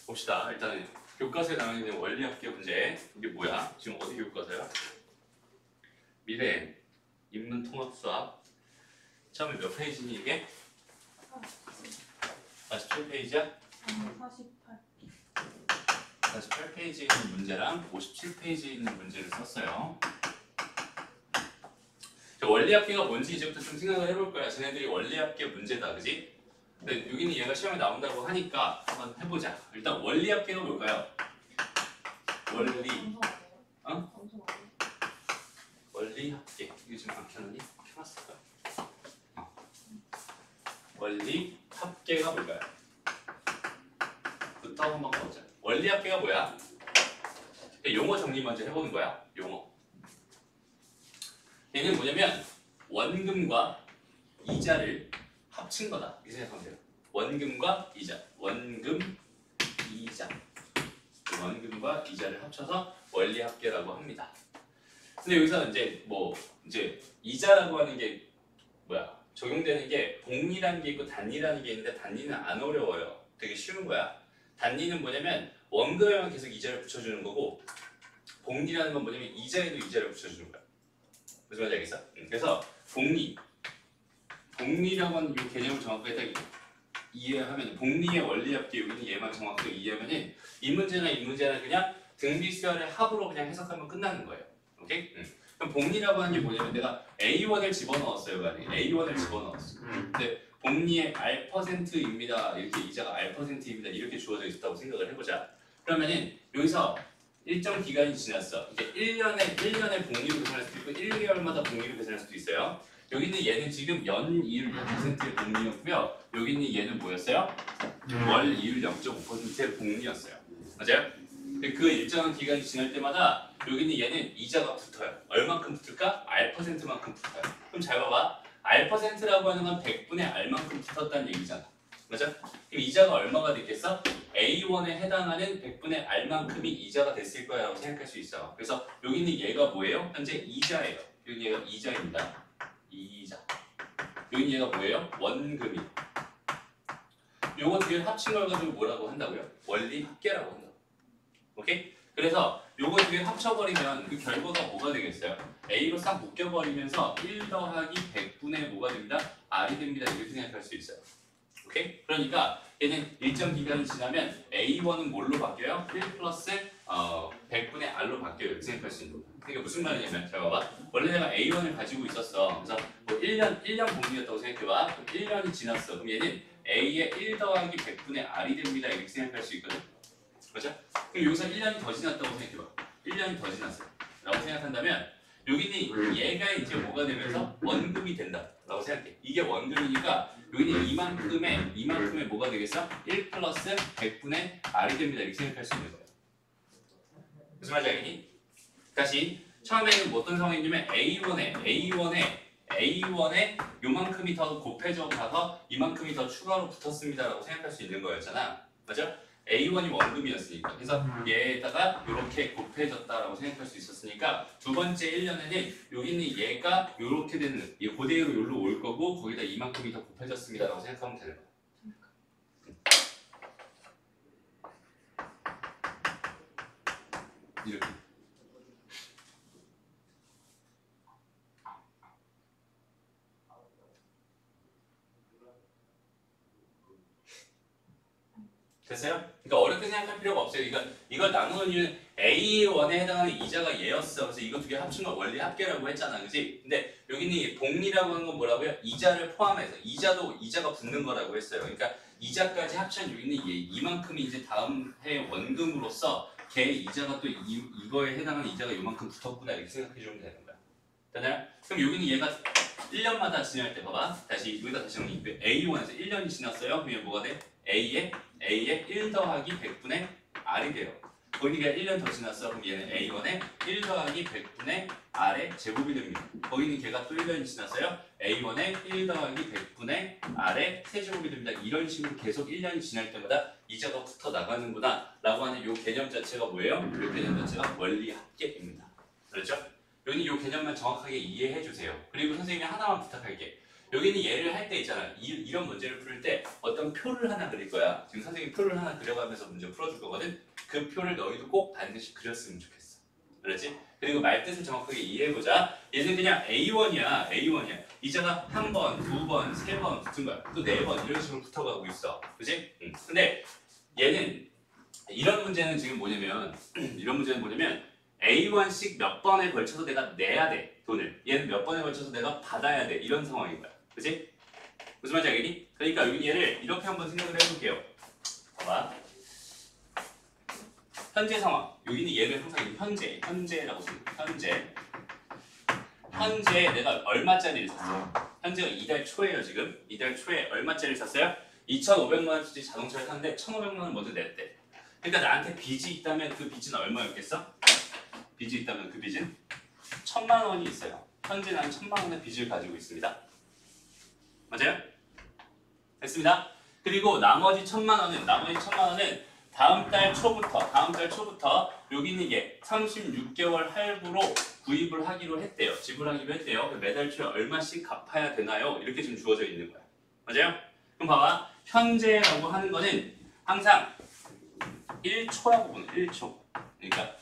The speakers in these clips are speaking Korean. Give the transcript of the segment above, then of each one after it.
봅시다. 일단은 교과서에 나와 있는 원리합계 문제. 이게 뭐야? 지금 어디 교과서야? 미래 인문통합수학. 처음에 몇 페이지니 이게? 47페이지야? 48. 48페이지에 있는 문제랑 57페이지에 있는 문제를 썼어요. 원리합계가 뭔지 이제부터 좀 생각을 해볼 거야. 쟤네들이 원리합계 문제다, 그지? 근데 여기는 얘가 시험에 나온다고 하니까 한번 해보자. 일단 원리합계가 뭘까요? 원리, 어? 원리합계. 이거 지금 안 켜놨니? 켜놨을까? 원리합계가 뭘까요? 부터 한번 가보자. 원리합계가 뭐야? 용어 정리 먼저 해보는 거야. 용어. 얘는 뭐냐면 원금과 이자를 합친 거다. 이렇게 생각하면 돼요. 원금과 이자. 원금, 이자. 원금과 이자를 합쳐서 원리합계라고 합니다. 근데 여기서 이제 이자라고 하는 게 뭐야? 적용되는 게 복리라는 게 있고 단리라는 게 있는데 단리는 안 어려워요. 되게 쉬운 거야. 단리는 뭐냐면 원금에만 계속 이자를 붙여주는 거고 복리라는 건 뭐냐면 이자에도 이자를 붙여주는 거야. 무슨 말인지 알겠어? 그래서 복리라고 하는 이 개념을 정확하게 딱 이해하면 복리의 원리합계 여기는 얘만 정확하게 이해하면은 이 문제나 그냥 등비수열의 합으로 그냥 해석하면 끝나는 거예요. 오케이? 그럼 복리라고 하는 게 뭐냐면 내가 A1을 집어넣었어요. A1을 집어넣었어. 근데 복리의 R%입니다. 이렇게 이자가 R%입니다. 이렇게 주어져 있었다고 생각을 해보자. 그러면은 여기서 일정 기간이 지났어. 이게 1년에 복리로 계산할 수도 있고 1개월마다 복리로 계산할 수도 있어요. 여기 있는 얘는 지금 연이율 1%의 복리였고요. 여기 있는 얘는 뭐였어요? 월이율 0.5%의 복리였어요. 맞아요? 그 일정한 기간이 지날 때마다 여기 있는 얘는 이자가 붙어요. 얼만큼 붙을까? R%만큼 붙어요. 그럼 잘 봐봐. R%라고 하는 건 100분의 R만큼 붙었다는 얘기잖아. 맞아? 그럼 이자가 얼마가 됐겠어? A1에 해당하는 100분의 R만큼이 이자가 됐을 거라고 생각할 수 있어. 그래서 여기 있는 얘가 뭐예요? 현재 이자예요. 여기 얘가 이자입니다. 이자. 여기 얘가 뭐예요? 원금이. 요거 두 개 합친 걸 가지고 뭐라고 한다고요? 원리합계라고 한다고. 오케이? 그래서 요거 두 개 합쳐버리면 그 결과가 뭐가 되겠어요? A로 싹 묶여버리면서 1 더하기 100분의 뭐가 됩니다? R이 됩니다. 이렇게 생각할 수 있어요. 오케이? 그러니까 얘는 일정 기간이 지나면 A1은 뭘로 바뀌어요? 1 플러스 100분의 R로 바뀌어요. 이렇게 생각할 수 있는 거예요. 그러니까 무슨 말이냐면 잘 봐봐. 원래 내가 A1을 가지고 있었어. 그래서 뭐 1년 복리였다고 생각해봐. 그럼 1년이 지났어. 그럼 얘는 A의 1 더하기 100분의 R이 됩니다. 이렇게 생각할 수 있거든. 그렇죠? 그럼 여기서 1년이 더 지났다고 생각해봐. 1년이 더 지났어. 라고 생각한다면 여기는 얘가 이제 뭐가 되면서 원금이 된다. 라고 생각해. 이게 원금이니까 여기는 이만큼의 뭐가 되겠어? 1 플러스 100분의 R이 됩니다. 이렇게 생각할 수 있는 거예요. 무슨 말인지 알겠니? 다시 처음에는 어떤 상황이냐면 A1에 요만큼이 더 곱해져 가서 이만큼이 더 추가로 붙었습니다. 라고 생각할 수 있는 거였잖아. 맞죠? A1이 원금이었으니까. 그래서 얘에다가 이렇게 곱해졌다라고 생각할 수 있었으니까 두 번째 1년에는 여기는 얘가 이렇게 되는 얘 그대로 여기로 올 거고 거기다 이만큼이 더 곱해졌습니다라고 생각하면 되는 거야. 이렇게. 됐어요? 그러니까 어렵게 생각할 필요가 없어요. 이걸 나누는 이유는 A1에 해당하는 이자가 얘였어. 그래서 이거 두 개 합친 걸 원리 합계라고 했잖아. 그지? 근데 여기는 복리라고 하는 건 뭐라고요? 이자를 포함해서 이자가 붙는 거라고 했어요. 그러니까 이자까지 합친 여기는 얘 이만큼이 이제 다음 해 원금으로서 걔 이자가 또 이거에 해당하는 이자가 이만큼 붙었구나 이렇게 생각해 주면 되는 거야. 되나요? 그럼 여기는 얘가 1년마다 지날 때 봐봐. 여기다 다시 정리해. A1에서 1년이 지났어요. 그러면 뭐가 돼? A에 1 더하기 100분의 R이 돼요. 거기가 1년 더 지났어. 그럼 얘는 A1에 1 더하기 100분의 R의 제곱이 됩니다. 거기는 걔가 또 1년이 지났어요. A1에 1 더하기 100분의 R의 세제곱이 됩니다. 이런 식으로 계속 1년이 지날 때마다 이자가 붙어 나가는구나 라고 하는 이 개념 자체가 뭐예요? 이 개념 자체가 원리합계입니다. 그렇죠? 여기는 이 개념만 정확하게 이해해 주세요. 그리고 선생님이 하나만 부탁할게. 여기는 얘를 할 때 있잖아. 이런 문제를 풀 때 어떤 표를 하나 그릴 거야. 지금 선생님이 표를 하나 그려가면서 문제 풀어줄 거거든. 그 표를 너희도 꼭 반드시 그렸으면 좋겠어. 그렇지? 그리고 말뜻을 정확하게 이해해보자. 얘는 그냥 A1이야. A1이야. 이자가 한 번, 두 번, 세 번 붙은 거야. 또 네 번 이런 식으로 붙어가고 있어. 그치? 근데 얘는 이런 문제는 지금 뭐냐면 이런 문제는 뭐냐면 A1씩 몇 번에 걸쳐서 내가 내야 돼. 돈을. 얘는 몇 번에 걸쳐서 내가 받아야 돼. 이런 상황인 거야. 그치? 무슨 말인지 알겠니? 그러니까 여기 얘를 이렇게 한번 생각을 해볼게요. 봐봐. 현재 상황. 여기는 얘를 항상 현재라고 생각해. 현재 내가 얼마짜리를 샀어요? 현재가 이달 초예요 지금. 이달 초에 얼마짜리를 샀어요? 2,500만 원짜리 자동차를 샀는데 1,500만 원 먼저 냈대. 그러니까 나한테 빚이 있다면 그 빚은 얼마였겠어? 빚이 있다면 그 빚은 1,000만 원이 있어요. 현재 나는 1,000만 원의 빚을 가지고 있습니다. 맞아요? 됐습니다. 그리고 나머지 1,000만 원은 다음 달 초부터 여기 있는 게 36개월 할부로 구입을 하기로 했대요. 지불하기로 했대요. 매달 초에 얼마씩 갚아야 되나요? 이렇게 지금 주어져 있는 거야. 맞아요? 그럼 봐봐. 현재라고 하는 거는 항상 1초라고 보는 1초. 그러니까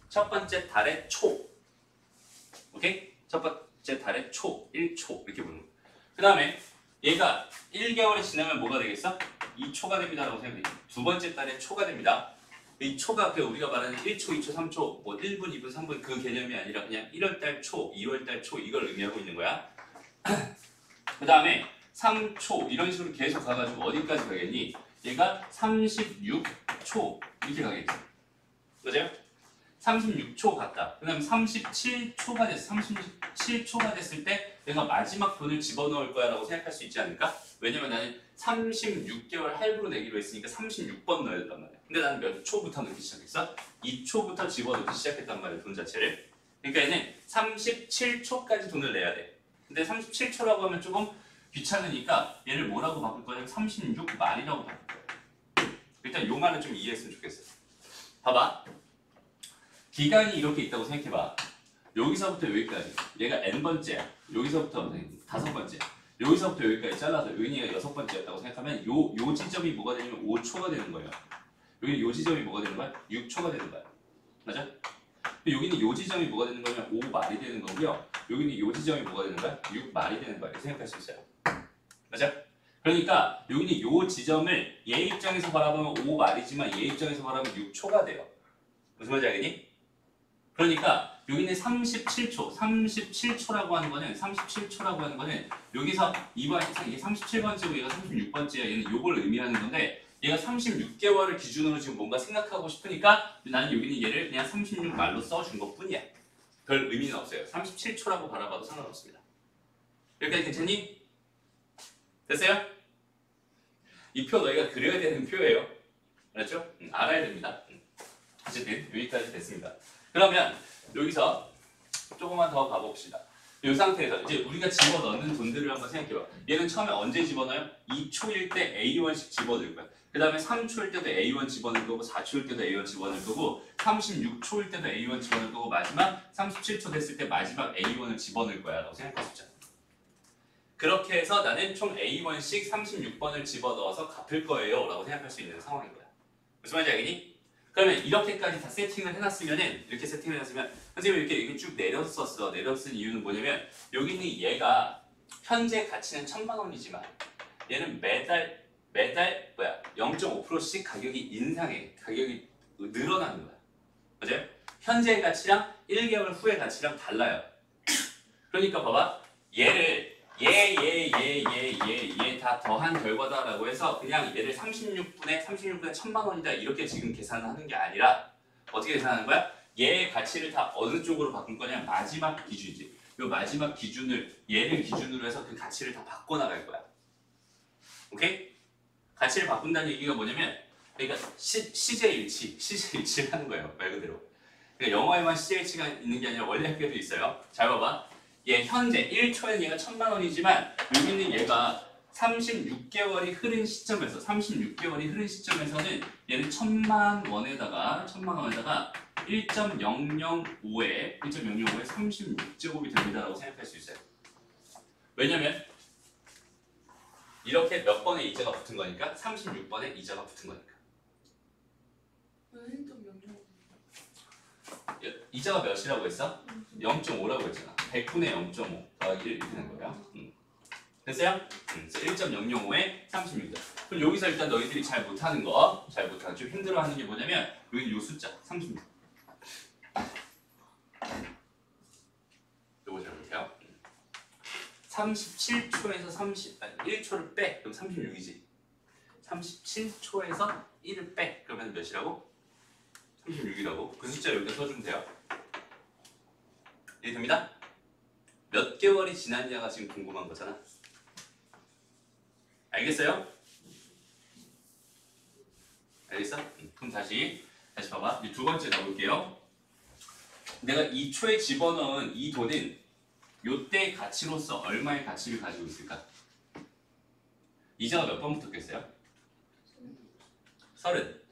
첫 번째 달의 초. 오케이? 첫 번째 달의 초. 1초. 이렇게 보는 거야. 그 다음에 얘가 1개월이 지나면 뭐가 되겠어? 2초가 됩니다라고 생각해. 두 번째 달에 초가 됩니다. 이 초가 우리가 말하는 1초, 2초, 3초, 뭐 1분, 2분, 3분 그 개념이 아니라 그냥 1월달 초, 2월달 초 이걸 의미하고 있는 거야. 그 다음에 3초 이런 식으로 계속 가가지고 어디까지 가겠니? 얘가 36초 이렇게 가겠지. 맞아요? 36초 갔다. 그 다음에 37초가 됐어. 37초가 됐을 때 내가 마지막 돈을 집어넣을 거야 라고 생각할 수 있지 않을까? 왜냐면 나는 36개월 할부로 내기로 했으니까 36번 넣어야 된단 말이야. 근데 나는 몇 초부터 넣기 시작했어? 2초부터 집어넣기 시작했단 말이야, 돈 자체를. 그러니까 얘는 37초까지 돈을 내야 돼. 근데 37초라고 하면 조금 귀찮으니까 얘를 뭐라고 바꿀 거냐면 36만이라고 바꿀 거야. 일단 요 말은 좀 이해했으면 좋겠어. 봐봐. 기간이 이렇게 있다고 생각해봐. 여기서부터 여기까지. 얘가 n번째야. 여기서부터 5번째야. 여기서부터 여기까지 잘라서 여기가 6번째였다고 생각하면 요 지점이 뭐가 되냐면 5초가 되는 거예요. 여기는 요 지점이 뭐가 되는 거야? 6초가 되는 거야. 맞아? 여기는 요 지점이 뭐가 되는 거냐면 5말이 되는 거고요. 여기는 요 지점이 뭐가 되는 거야? 6말이 되는 거야. 이렇게 생각할 수 있어요. 맞아? 그러니까 여기는 요 지점을 얘 입장에서 바라보면 5말이지만 얘 입장에서 바라보면 6초가 돼요. 무슨 말인지 알겠니? 그러니까 여기는 37초라고 하는 거는 여기서 이게 37번째고 얘가 36번째야. 얘는 요걸 의미하는 건데 얘가 36개월을 기준으로 지금 뭔가 생각하고 싶으니까 나는 여기는 얘를 그냥 36말로 써준 것 뿐이야. 별 의미는 없어요. 37초라고 바라봐도 상관없습니다. 여기까지 괜찮니? 됐어요? 이 표 너희가 그려야 되는 표예요. 알았죠? 알아야 됩니다. 어쨌든 여기까지 됐습니다. 그러면 여기서 조금만 더 가봅시다. 이 상태에서 이제 우리가 집어넣는 돈들을 한번 생각해봐. 얘는 처음에 언제 집어넣어요? 2초일 때 A1씩 집어넣을 거야. 그 다음에 3초일 때도 A1 집어넣을 거고 4초일 때도 A1 집어넣을 거고 36초일 때도 A1 집어넣을 거고 마지막 37초 됐을 때 마지막 A1을 집어넣을 거야 라고 생각할 수 있잖아. 그렇게 해서 나는 총 A1씩 36번을 집어넣어서 갚을 거예요 라고 생각할 수 있는 상황인 거야. 무슨 말인지 알겠니? 그러면 이렇게까지 다 세팅을 해놨으면은 이렇게 세팅을 해놨으면 선생님이 이렇게 쭉 내렸었어. 내렸은 이유는 뭐냐면 여기는 얘가 현재 가치는 1,000만 원이지만 얘는 매달 0.5%씩 가격이 인상해. 가격이 늘어나는 거야. 맞아요? 현재 가치랑 1개월 후의 가치랑 달라요. 그러니까 봐봐. 얘를 얘 다 더한 결과다라고 해서 그냥 얘를 36분에 1,000만 원이다 이렇게 지금 계산을 하는 게 아니라 어떻게 계산하는 거야? 얘의 가치를 다 어느 쪽으로 바꿀 거냐? 마지막 기준이지. 이 마지막 기준을 얘를 기준으로 해서 그 가치를 다 바꿔나갈 거야. 오케이? 가치를 바꾼다는 얘기가 뭐냐면 그러니까 CJ일치를 하는 거예요. 말 그대로. 그러니까 영어에만 CJ일치가 있는 게 아니라 원래 학교에도 있어요. 잘 봐봐. 얘 현재 1초엔 얘가 1,000만 원이지만 여기는 얘가 36개월이 흐른 시점에서는 얘는 1,000만 원에다가 1.005에 36제곱이 됩니다라고 생각할 수 있어요. 왜냐면 이렇게 몇 번의 이자가 붙은 거니까 36번의 이자가 붙은 거니까. 1.00. 이자가 몇이라고 했어? 0.5라고 했잖아. 100분의 0.5 더하기 1 이렇게 되는 거야. 됐어요? 그래서 1.005에 36이다. 그럼 여기서 일단 너희들이 잘 못하는 거, 잘 못하는, 좀 힘들어하는 게 뭐냐면 여기 요 숫자 36. 요거 잘 못해요. 37초에서 1초를 빼. 그럼 36이지. 37초에서 1을 빼. 그러면 몇이라고? 36이라고. 그 숫자 여기다 써주면 돼요. 이해됩니다? 몇 개월이 지났냐가 지금 궁금한 거잖아. 알겠어요? 알겠어? 그럼 다시 봐봐. 이제 두 번째 넣어볼게요. 내가 2초에 집어넣은 이 돈은 요때 가치로서 얼마의 가치를 가지고 있을까? 이자가 몇 번 붙었겠어요? 30.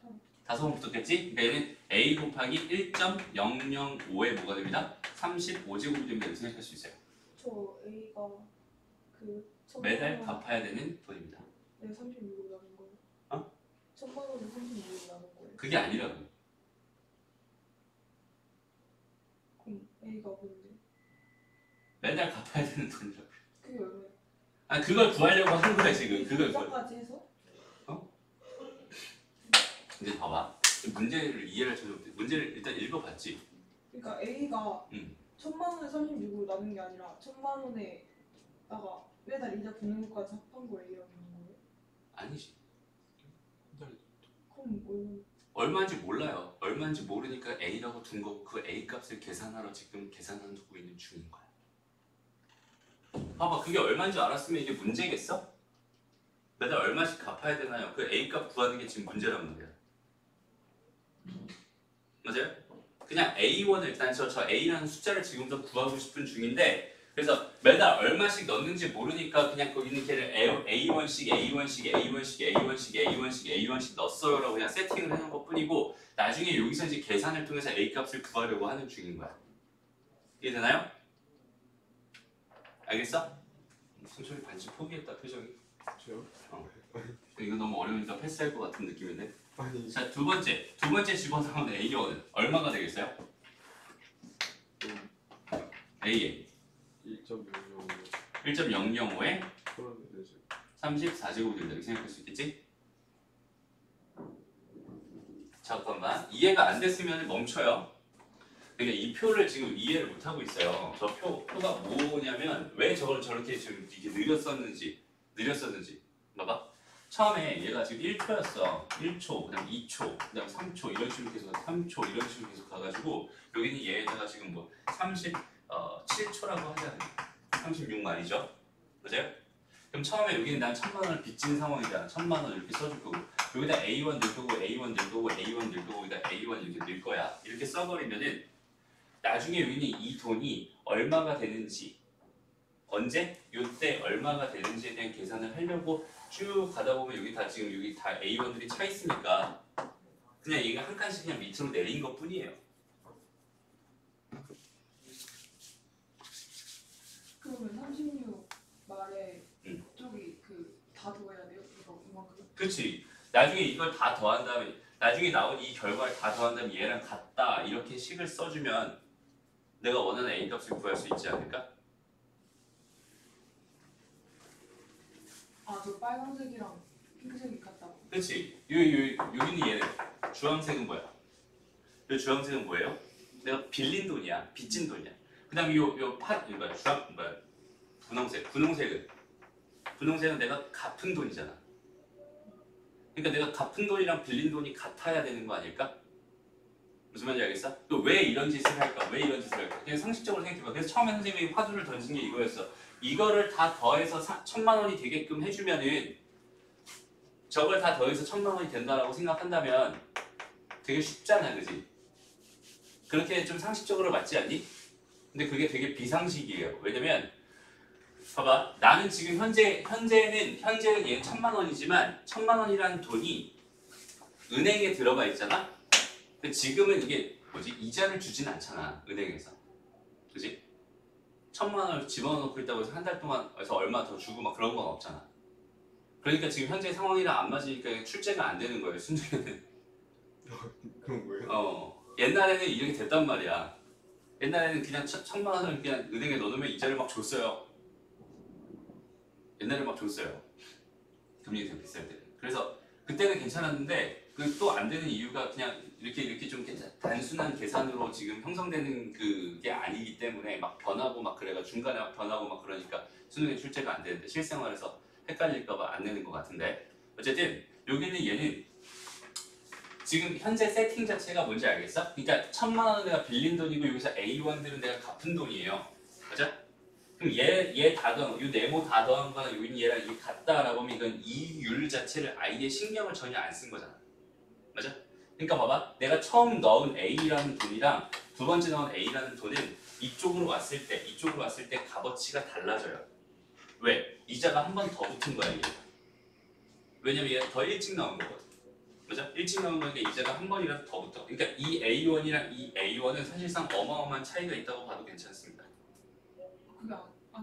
5번 붙었겠지? 그러니까 얘는 A 곱하기 1.005에 뭐가 됩니다? 35제곱이 됩니다. 이렇게 생각할 수 있어요. 저 A가 그 매달 갚아야 되는 돈입니다. 네, 36으로 나눈 거예요. 어? 1000만 원을 36으로 나눈 거예요. 그게 아니라고. 그럼 A가 뭔데? 매달 갚아야 되는 돈이라고. 그게 얼마예요? 아 그걸 구하려고 하는 거야 지금. 그걸 구하. 이자까지 해서? 이제 봐봐. 문제를 이해를 좀 문제를 일단 읽어봤지. 그러니까 A가 1000만 원을 36으로 나눈 게 아니라 1000만 원에다가 매달 이자 붙는 것까지 합한 거 A라고 하는 거예요? 아니지. 그럼 얼마인지 몰라요. 얼마인지 모르니까 A라고 둔 거고 그 A 값을 계산하러 지금 계산하고 있는 중인 거야. 봐봐. 그게 얼마인지 알았으면 이게 문제겠어? 매달 얼마씩 갚아야 되나요? 그 A 값 구하는 게 지금 문제란 말이야. 맞아요? 그냥 A1을 일단 저 A라는 숫자를 지금부터 구하고 싶은 중인데 그래서 매달 얼마씩 넣는지 모르니까 그냥 거기 있는 걔를 A1씩 A1씩 A1씩 A1씩 A1씩 A1씩 넣었어요 라고 그냥 세팅을 해놓은 것 뿐이고 나중에 여기서 이제 계산을 통해서 A 값을 구하려고 하는 중인 거야. 이해되나요? 알겠어? 승철이 반씩 포기했다 표정이. 저요? 이거 너무 어려우니까 패스할 것 같은 느낌인데. 아니 자, 두 번째 집어넣은 A는 얼마가 되겠어요? A에 1.005 1.005에 그러면 되죠. 34제곱이 된다고 생각할 수 있겠지? 잠깐만 이해가 안 됐으면 멈춰요. 그러니까 이 표를 지금 이해를 못 하고 있어요. 저 표가 뭐냐면 왜 저걸 저렇게 지금 이게 느렸었는지 봐봐. 처음에 얘가 지금 1초였어. 1초, 그다음 2초, 그다음 3초 이런 식으로 계속 3초 이런 식으로 계속 가가지고 여기는 얘에다가 지금 뭐 37초라고 하잖아요. 36 말이죠. 맞아요? 그럼 처음에 여기는 난 1000만 원을 빚진 상황이잖아. 1000만 원 이렇게 써줄 거고 여기다 A1 넣을 거고 A1 넣을 거고 A1 넣을 거고 여기다 A1 이렇게 넣을 거야. 이렇게 써버리면은 나중에 여기는 이 돈이 얼마가 되는지 언제? 요때 얼마가 되는지에 대한 계산을 하려고 쭉 가다 보면 여기 다 지금 여기 다 A1들이 차 있으니까 그냥 이게 한 칸씩 그냥 밑으로 내린 것 뿐이에요. 그러면 36 말에 저기 그 다 더해야 돼요? 이거 이만큼? 그렇지. 나중에 이걸 다 더한 다음에 나중에 나온 이 결과를 다 더한 다음에 얘랑 같다 이렇게 식을 써주면 내가 원하는 A 값을 구할 수 있지 않을까? 아, 저 빨간색이랑 핑크색이 같다고. 그렇지. 여기는 얘는 주황색은 뭐야? 이 주황색은 뭐예요? 내가 빌린 돈이야, 빚진 돈이야. 그다음 이거 주황 뭐야? 분홍색은 내가 갚은 돈이잖아. 그러니까 내가 갚은 돈이랑 빌린 돈이 같아야 되는 거 아닐까? 무슨 말인지 알겠어? 또 왜 이런 짓을 할까? 그냥 상식적으로 생각해봐. 그래서 처음에 선생님이 화두를 던진 게 이거였어. 이거를 다 더해서 1000만 원이 되게끔 해주면은 저걸 다 더해서 1000만 원이 된다라고 생각한다면 되게 쉽잖아, 그지? 그렇게 좀 상식적으로 맞지 않니? 근데 그게 되게 비상식이에요. 왜냐면 봐봐, 나는 지금 현재는 얘는 1000만 원이지만 1000만 원이라는 돈이 은행에 들어가 있잖아. 근데 지금은 이게 이자를 주진 않잖아, 은행에서. 그지? 1000만 원을 집어넣고 있다고 해서 한 달 동안 해서 얼마 더 주고 막 그런 건 없잖아. 그러니까 지금 현재 상황이랑 안 맞으니까 출제가 안 되는 거예요. 순전히는. 그런 거예요? 옛날에는 이렇게 됐단 말이야. 옛날에는 그냥 1,000만 원을 그냥 은행에 넣어놓으면 이자를 막 줬어요. 옛날에 막 줬어요. 금리가 되게 비쌀 때. 그래서 그때는 괜찮았는데 그 또 안 되는 이유가 그냥 이렇게 좀 단순한 계산으로 지금 형성되는 그게 아니기 때문에 막 변하고 막 그래가 중간에 막 변하고 막 그러니까 수능에 출제가 안 되는데 실생활에서 헷갈릴까봐 안 내는 것 같은데 어쨌든 여기는 얘는 지금 현재 세팅 자체가 뭔지 알겠어? 그러니까 1,000만 원을 내가 빌린 돈이고 여기서 A1들은 내가 갚은 돈이에요. 맞아? 그럼 얘 다 더한 이 네모 다 더한 거는 여기 얘랑 이게 같다라고 하면 이건 이 율 자체를 아예 신경을 전혀 안 쓴 거잖아. 맞아? 그러니까 봐봐. 내가 처음 넣은 A라는 돈이랑 두 번째 넣은 A라는 돈은 이쪽으로 왔을 때 값어치가 달라져요. 왜? 이자가 한 번 더 붙은 거야, 이게. 왜냐면 얘가 더 일찍 나온 거거든. 맞아? 일찍 나온 거니까 이자가 한 번이라도 더 붙어. 그러니까 이 A1이랑 이 A1은 사실상 어마어마한 차이가 있다고 봐도 괜찮습니다.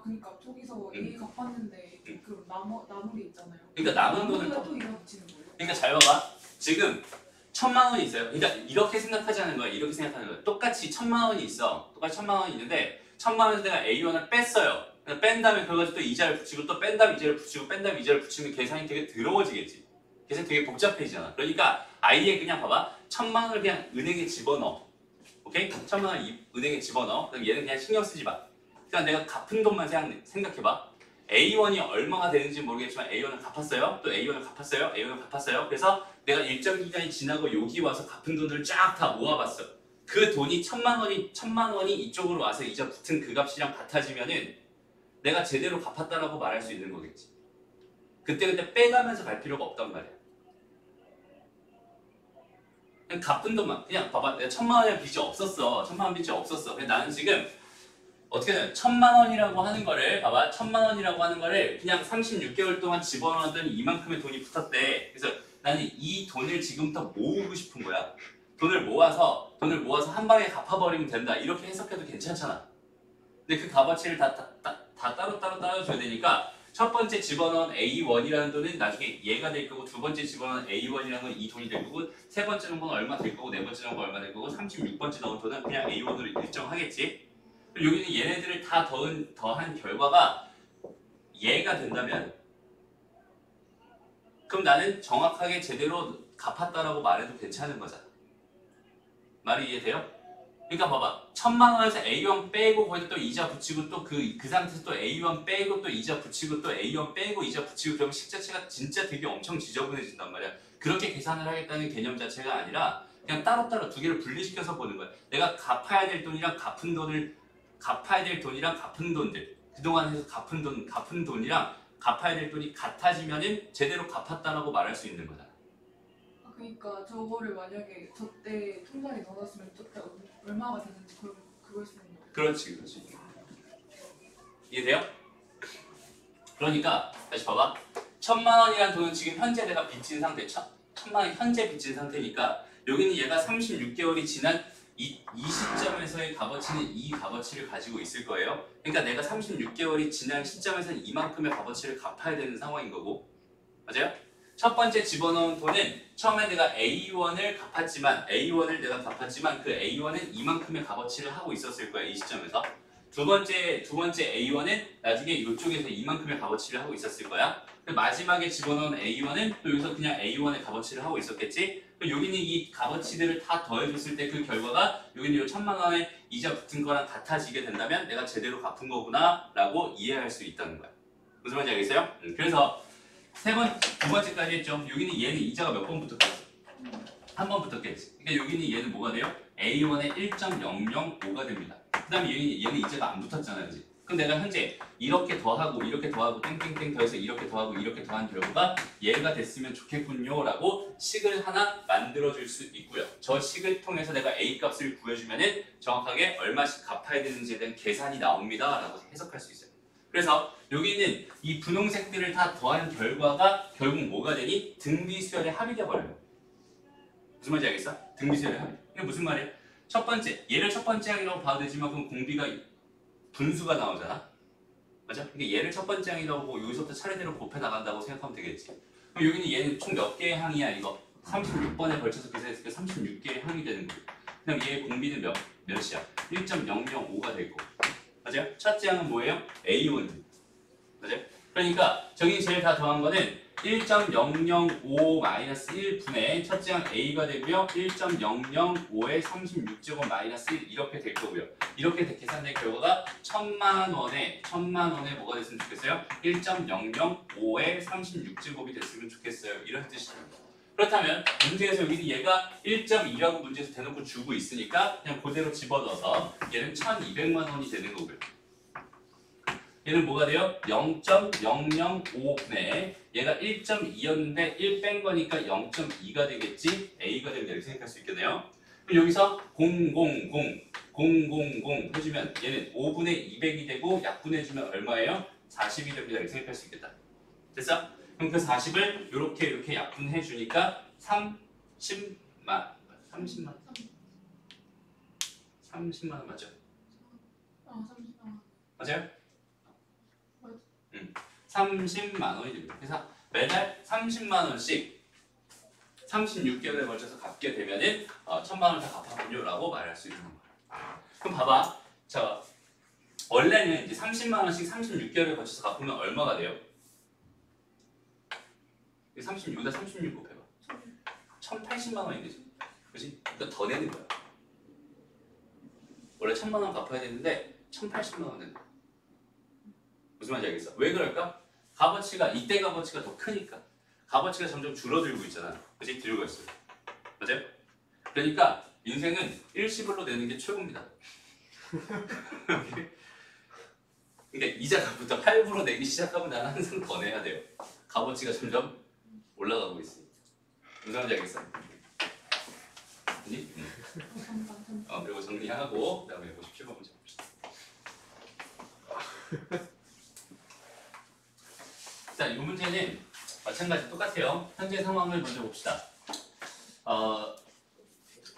그러니까 저기서 A 갚았는데 그 남은 게 있잖아요. 그러니까 남은 돈을 또 이거 붙이는 거예요? 그러니까 잘 봐봐. 지금 1,000만 원이 있어요. 그러니까 이렇게 생각하지 않는 거야. 이렇게 생각하는 거야. 똑같이 1,000만 원이 있어. 똑같이 1,000만 원이 있는데 1,000만 원에서 내가 A1을 뺐어요. 뺀 다음에 그걸 가지고 또 이자를 붙이고 또 뺀 다음에 이자를 붙이고 뺀 다음에 이자를 붙이면 계산이 되게 더러워지겠지. 계산이 되게 복잡해지잖아. 그러니까 아예 그냥 봐봐. 1,000만 원을 그냥 은행에 집어넣어. 오케이? 1,000만 원 은행에 집어넣어. 그럼 얘는 그냥 신경 쓰지 마. 그냥 내가 갚은 돈만 생각해봐. A1이 얼마가 되는지 모르겠지만 A1을 갚았어요. 또 A1을 갚았어요. A1을 갚았어요. 그래서 내가 일정 기간이 지나고 여기 와서 갚은 돈들을 쫙 다 모아봤어. 그 돈이 1,000만 원이 이쪽으로 와서 이자 붙은 그 값이랑 같아지면은 내가 제대로 갚았다라고 말할 수 있는 거겠지. 그때 빼가면서 갈 필요가 없단 말이야. 그냥 갚은 돈만 그냥 봐봐. 내가 1,000만 원의 빚이 없었어. 1,000만 원 빚이 없었어. 근데 나는 지금 어떻게 돼? 1,000만 원이라고 하는 거를 봐봐. 1,000만 원이라고 하는 거를 그냥 36개월 동안 집어넣었더니 이만큼의 돈이 붙었대. 그래서 나는 이 돈을 지금부터 모으고 싶은 거야. 돈을 모아서 한 방에 갚아버리면 된다. 이렇게 해석해도 괜찮잖아. 근데 그 값어치를 다 따로 따져줘야 되니까 첫 번째 집어넣은 A1이라는 돈은 나중에 얘가 될 거고 두 번째 집어넣은 A1이라는 건 이 돈이 될 거고 세 번째 넣은 건 얼마 될 거고 네 번째 넣은 건 얼마 될 거고 36번째 넣은 돈은 그냥 A1으로 일정하겠지. 여기는 얘네들을 다 더한 결과가 얘가 된다면 그럼 나는 정확하게 제대로 갚았다라고 말해도 괜찮은 거잖아. 말이 이해돼요? 그러니까 봐봐. 1,000만 원에서 A1 빼고 거기다 또 이자 붙이고 또 그 상태에서 또 A1 빼고 또 이자 붙이고 또 A1 빼고 이자 붙이고 그러면 식 자체가 진짜 되게 엄청 지저분해진단 말이야. 그렇게 계산을 하겠다는 개념 자체가 아니라 그냥 따로따로 두 개를 분리시켜서 보는 거야. 내가 갚아야 될 돈이랑 갚은 돈들 그동안 해서 갚은 돈이랑 갚아야 될 돈이 같아지면은 제대로 갚았다라고 말할 수 있는 거잖아. 그러니까 저거를 만약에 저때 통장에 넣어놨으면 저때 얼마가 되는지 그걸 쓰는 거예요. 그렇지. 이해돼요? 그러니까 다시 봐봐. 1,000만 원이라는 돈은 지금 현재 내가 빚진 상태, 1,000만 원 현재 빚진 상태니까 여기는 얘가 36개월이 지난 이 시점에서의 값어치는 이 값어치를 가지고 있을 거예요. 그러니까 내가 36개월이 지난 시점에서는 이만큼의 값어치를 갚아야 되는 상황인 거고, 맞아요? 첫 번째 집어넣은 돈은 처음에 내가 A1을 내가 갚았지만 그 A1은 이만큼의 값어치를 하고 있었을 거야, 이 시점에서. 두 번째 A1은 나중에 이쪽에서 이만큼의 값어치를 하고 있었을 거야. 마지막에 집어넣은 A1은 또 여기서 그냥 A1의 값어치를 하고 있었겠지. 여기는 이 값어치들을 다 더해줬을 때 그 결과가 여기는 이 1,000만 원의 이자 붙은 거랑 같아지게 된다면 내가 제대로 갚은 거구나 라고 이해할 수 있다는 거야. 무슨 말인지 알겠어요? 그래서 두 번째까지 했죠. 여기는 얘는 이자가 몇 번 붙었겠어? 한 번 붙었겠지. 그러니까 여기는 얘는 뭐가 돼요? A1의 1.005가 됩니다. 그 다음에 얘는 이자가 안 붙었잖아요. 그치? 그럼 내가 현재 이렇게 더하고 땡땡땡 더해서 이렇게 더한 결과가 얘가 됐으면 좋겠군요 라고 식을 하나 만들어줄 수 있고요. 저 식을 통해서 내가 A 값을 구해주면은 정확하게 얼마씩 갚아야 되는지에 대한 계산이 나옵니다 라고 해석할 수 있어요. 그래서 여기는 이 분홍색들을 다 더한 결과가 결국 뭐가 되니? 등비수열의 합이 돼버려요. 무슨 말인지 알겠어? 등비수열의 합이. 이게 무슨 말이에요? 얘를 첫 번째 항이라고 봐도 되지만 그럼 공비가 분수가 나오잖아. 맞아? 그러니까 얘를 첫 번째 항이라고 보고 여기서부터 차례대로 곱해 나간다고 생각하면 되겠지. 그럼 여기는 얘는 총 몇 개의 항이야 이거? 36번에 걸쳐서 계산했을 때 36개의 항이 되는 거고. 그럼 얘의 공비는 몇이야? 1.005가 되고. 맞아요? 첫째 항은 뭐예요? A1. 맞아요? 그러니까 저기 제일 다 더한 거는 1.005-1분의 첫째 항 A가 되고요. 1.005의 36제곱 마이너스 1 이렇게 될 거고요. 이렇게 계산된 결과가 1000만 원에 뭐가 됐으면 좋겠어요? 1.005의 36제곱이 됐으면 좋겠어요. 이런 뜻입니다. 그렇다면 문제에서 여기는 얘가 1.2라고 문제에서 대놓고 주고 있으니까 그냥 그대로 집어넣어서 얘는 1200만 원이 되는 거고요. 얘는 뭐가 돼요? 0.005분의 얘가 1.2였는데 1 뺀 거니까 0.2가 되겠지? A가 된다 이렇게 생각할 수 있겠네요. 그럼 여기서 000 해주면 얘는 5분의 200이 되고 약분해주면 얼마예요? 40이 됩니다 이렇게 생각할 수 있겠다. 됐어? 그럼 그 40을 이렇게 약분해주니까 30만 원 맞죠? 30만. 맞아요? 30만 원이 됩니다. 그래서 매달 30만 원씩 36개월에 걸쳐서 갚게 되면은 1000만 원 다 갚아본요라고 말할 수 있는 거예요. 그럼 봐봐. 자, 원래는 이제 30만 원씩 36개월에 걸쳐서 갚으면 얼마가 돼요? 36에다 36 곱해봐. 1080만 원이 되지. 그렇지? 그러니까 더 내는 거야. 원래 1000만 원 갚아야 되는데 1080만 원 내는 거야. 무슨 말인지 알겠어? 왜 그럴까? 값어치가 이때 값어치가 더 크니까 값어치가 점점 줄어들고 있잖아. 그치? 들고 있어요. 맞아요? 그러니까 인생은 일시불로 내는 게 최고입니다. 그러니까 이자값부터 할부로 내기 시작하면 나는 항상 더 내야 돼요. 값어치가 점점 올라가고 있으니까. 무슨 말인지 알겠어? 그치? 그리고 정리하고 그 다음에 57번 문제 봅시다. 자, 이 문제는 마찬가지 똑같아요. 현재 상황을 먼저 봅시다.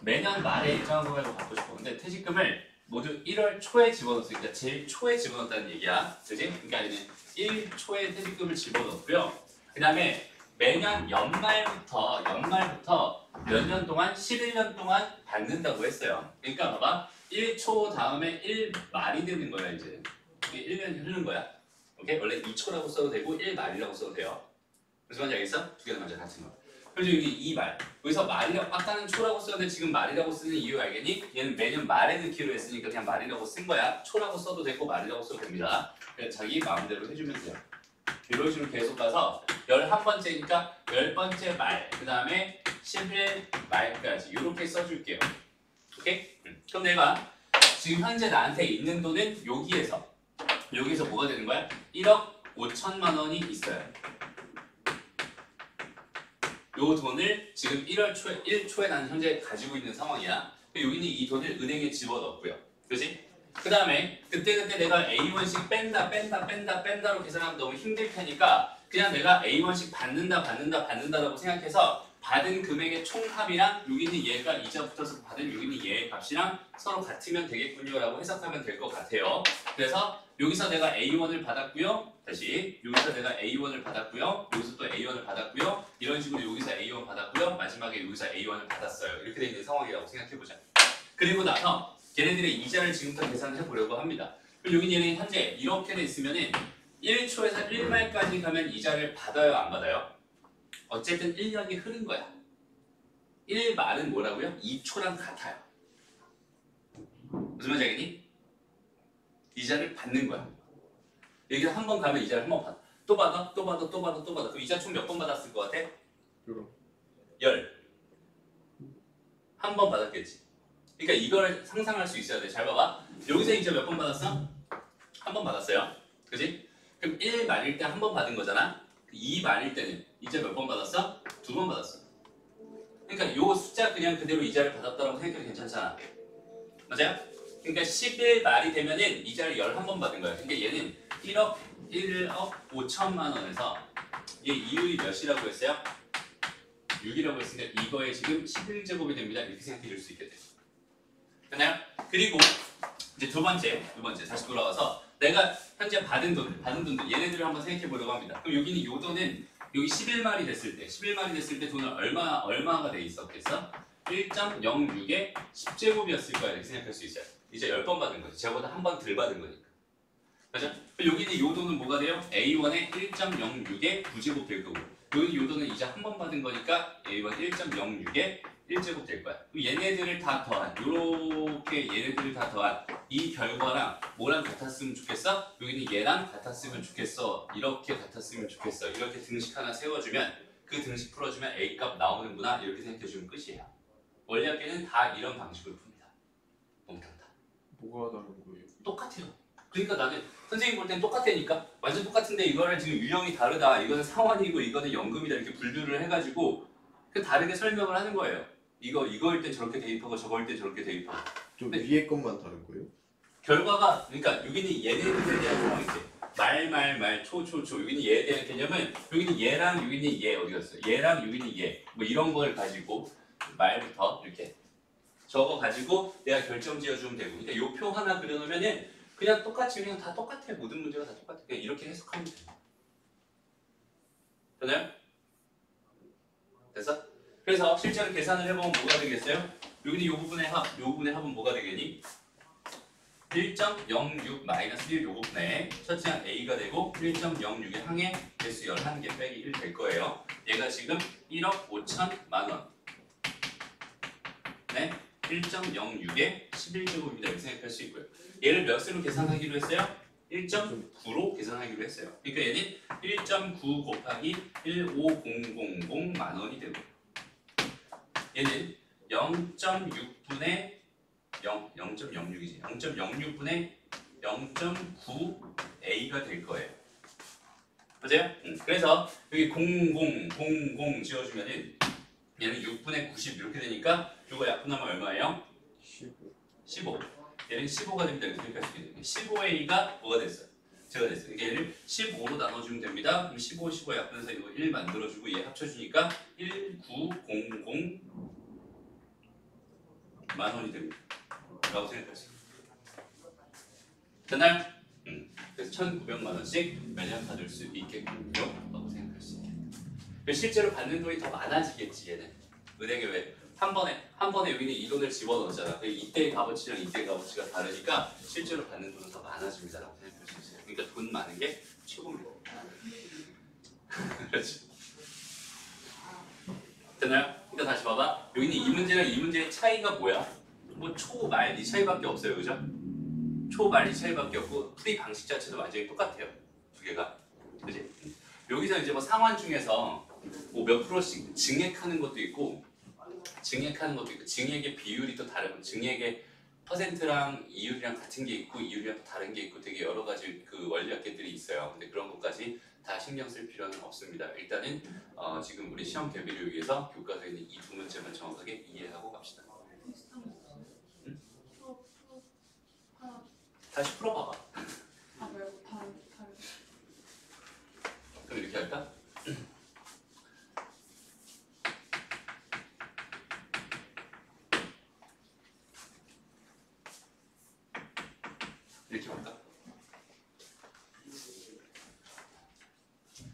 매년 말에 일정한 금액으로 받고 싶어. 근데 퇴직금을 모두 1월 초에 집어넣었으니까 그러니까 제일 초에 집어넣었다는 얘기야. 그지? 그러니까 얘는 1초에 퇴직금을 집어넣었고요. 그 다음에 매년 연말부터 몇 년 동안 11년 동안 받는다고 했어요. 그러니까 봐봐. 1초 다음에 1말이 되는 거야 이제. 이게 1년이 흐르는 거야. 오케이? 원래 2초라고 써도 되고 1말이라고 써도 돼요. 무슨 말인지 알겠어? 두 개는 완전 같은 거. 그래서 여기 2말. 여기서 말이라고 아까는 초라고 썼는데 지금 말이라고 쓰는 이유 알겠니? 얘는 매년 말에 넣기로 했으니까 그냥 말이라고 쓴 거야. 초라고 써도 되고 말이라고 써도 됩니다. 그냥 자기 마음대로 해주면 돼요. 이런 식으로 계속 가서 11번째니까 10번째 말, 그 다음에 11말까지 이렇게 써줄게요. 오케이? 그럼 내가 지금 현재 나한테 있는 돈은 여기에서 뭐가 되는 거야? 1억 5천만 원이 있어요. 요 돈을 지금 1초에 나는 현재 가지고 있는 상황이야. 여기는 이 돈을 은행에 집어넣고요. 그지? 그 다음에 그때 내가 A1씩 뺀다로 계산하면 너무 힘들 테니까 그냥 내가 A1씩 받는다라고 생각해서 받은 금액의 총합이랑 여기는 얘가 이자 붙어서 받은 여기는 얘의 값이랑 서로 같으면 되겠군요 라고 해석하면 될 것 같아요. 그래서 여기서 내가 A1을 받았고요. 다시 여기서 내가 A1을 받았고요. 여기서 또 A1을 받았고요. 이런 식으로 여기서 A1 받았고요. 마지막에 여기서 A1을 받았어요. 이렇게 돼 있는 상황이라고 생각해보자. 그리고 나서 걔네들의 이자를 지금부터 계산을 해보려고 합니다. 그럼 여기 얘는 현재 이렇게 돼 있으면은 1초에서 1말까지 가면 이자를 받아요, 안 받아요? 어쨌든 1년이 흐른 거야. 1말은 뭐라고요? 2초랑 같아요. 무슨 말인지 알겠니? 이자를 받는 거야. 여기 한 번 가면 이자를 한 번 받아. 또 받아. 그럼 이자 총 몇 번 받았을 것 같아? 10. 한 번 받았겠지. 그러니까 이걸 상상할 수 있어야 돼. 잘 봐봐. 여기서 이자 몇 번 받았어? 한 번 받았어요. 그지? 그럼 1말일 때 한 번 받은 거잖아. 2말일 때는 이자 몇 번 받았어? 2번 받았어. 그러니까 요 숫자 그냥 그대로 이자를 받았다고 생각해도 괜찮잖아. 맞아요? 그러니까 11말이 되면은 이자를 11번 받은 거야. 그러니까 얘는 1억 5천만 원에서 얘 이율이 몇이라고 했어요? 6이라고 했으니까 이거에 지금 11제곱이 됩니다. 이렇게 생각해 줄 수 있겠대요. 됐나요? 그리고 이제 두 번째 다시 돌아와서 내가 현재 받은 돈들 얘네들을 한번 생각해 보려고 합니다. 그럼 여기는 요 돈은 여기 11마리 됐을 때 돈은 얼마가 돼 있었겠어? 1.06의 10제곱이었을 거야 이렇게 생각할 수 있어요. 이제 10번 받은 거지. 저보다 한 번 덜 받은 거니까. 그죠? 여기는 요 돈은 뭐가 돼요? A1의 1.06의 9제곱 될 거고 여기 요 돈은 이제 한 번 받은 거니까 A1 1.06의 1제곱 될 거야. 그럼 얘네들을 다 더한 요렇게 얘네들을 다 더한 이 결과랑 뭐랑 같았으면 좋겠어? 여기는 얘랑 같았으면 좋겠어. 이렇게 같았으면 좋겠어. 이렇게 등식 하나 세워주면 그 등식 풀어주면 A 값 나오는구나 이렇게 생각해주면 끝이에요. 원리학계는 다 이런 방식으로 풉니다. 몽땅 다. 뭐가 다른 거예요? 똑같아요. 그러니까 나는 선생님 볼 땐 똑같다니까 완전 똑같은데 이거를 지금 유형이 다르다. 이거는 상환이고 이거는 연금이다 이렇게 분류를 해가지고 그 다르게 설명을 하는 거예요. 이거일 땐 저렇게 대입하고 저거일 땐 저렇게 대입하고. 좀 근데 위에 것만 다른 거예요? 결과가 그러니까 여기는 얘네들에 대한 상황이지. 말, 초. 여기는 얘에 대한 개념은 여기는 얘랑 여기는 얘 어디 갔어? 얘랑 여기는 얘. 뭐 이런 걸 가지고 말부터 이렇게 저거 가지고 내가 결정 지어주면 되고. 그러니까 요 표 하나 그려놓으면은 그냥 똑같이 그냥 다 똑같아. 모든 문제가 다 똑같아. 그냥 이렇게 해석하면 돼. 되나요? 됐어? 그래서 실제로 계산을 해보면 뭐가 되겠어요? 여기는 요 부분의 합은 뭐가 되겠니? 1.06 마이너스 1 요 부분에 첫째 항 A가 되고 1.06의 항의 개수 11개 빼기 1 될 거예요. 얘가 지금 1억 5천만 원. 네, 1.06의 11제곱입니다. 이렇게 생각할 수 있고요. 얘를 몇으로 계산하기로 했어요? 1.9로 계산하기로 했어요. 그러니까 얘는 1.9 곱하기 15000만 원이 되고 얘는 0.6분의 0.06이지. 0.06분의 0.9 A가 될 거예요. 맞아요? 그래서 여기 00 지어주면은 얘는 6분의 90 이렇게 되니까 이거 약분하면 얼마예요? 15. 얘는 15가 됩니다. 이렇게 생각할 수 있겠네요. 15A가 뭐가 됐어요? 제가 됐어요. 그러니까 얘를 15로 나눠주면 됩니다. 그럼 15 약분해서 이거 1 만들어주고 얘 합쳐주니까 1900 만 원이 됩니다. 라고 생각할 수 있습니다. 됐나요? 그래서 1,900만 원씩 매년 받을 수 있겠군요. 라고 생각할 수 있겠다. 실제로 받는 돈이 더 많아지겠지 얘는. 은행에 왜? 한 번에 여기는 이 돈을 집어넣었잖아. 이때의 값어치랑 이때의 값어치가 다르니까 실제로 받는 돈은 더 많아집니다. 라고 생각할 수 있어요. 그러니까 돈 많은 게 최고입니다. 그렇지. 됐나요? 그러니까 다시 봐봐. 여기는 이 문제랑 이 문제의 차이가 뭐야? 뭐 초, 말 이 차이밖에 없어요. 그죠? 초, 말 이 차이밖에 없고 풀이 방식 자체도 완전히 똑같아요. 두 개가. 그지? 여기서 이제 뭐 상환 중에서 뭐 몇 프로씩 증액하는 것도 있고 증액의 비율이 또 다르고 증액의 퍼센트랑 이율이랑 같은 게 있고 이율이랑 또 다른 게 있고 되게 여러 가지 그 원리학계들이 있어요. 근데 그런 것까지 다 신경 쓸 필요는 없습니다. 일단은 지금 우리 시험 대비를 위해서 교과서에 있는 이 두 문제만 정확하게 이해하고 갑시다. 응? 다시 풀어봐봐. 아 말고 다른. 그럼 이렇게 할까? 이렇게 할까?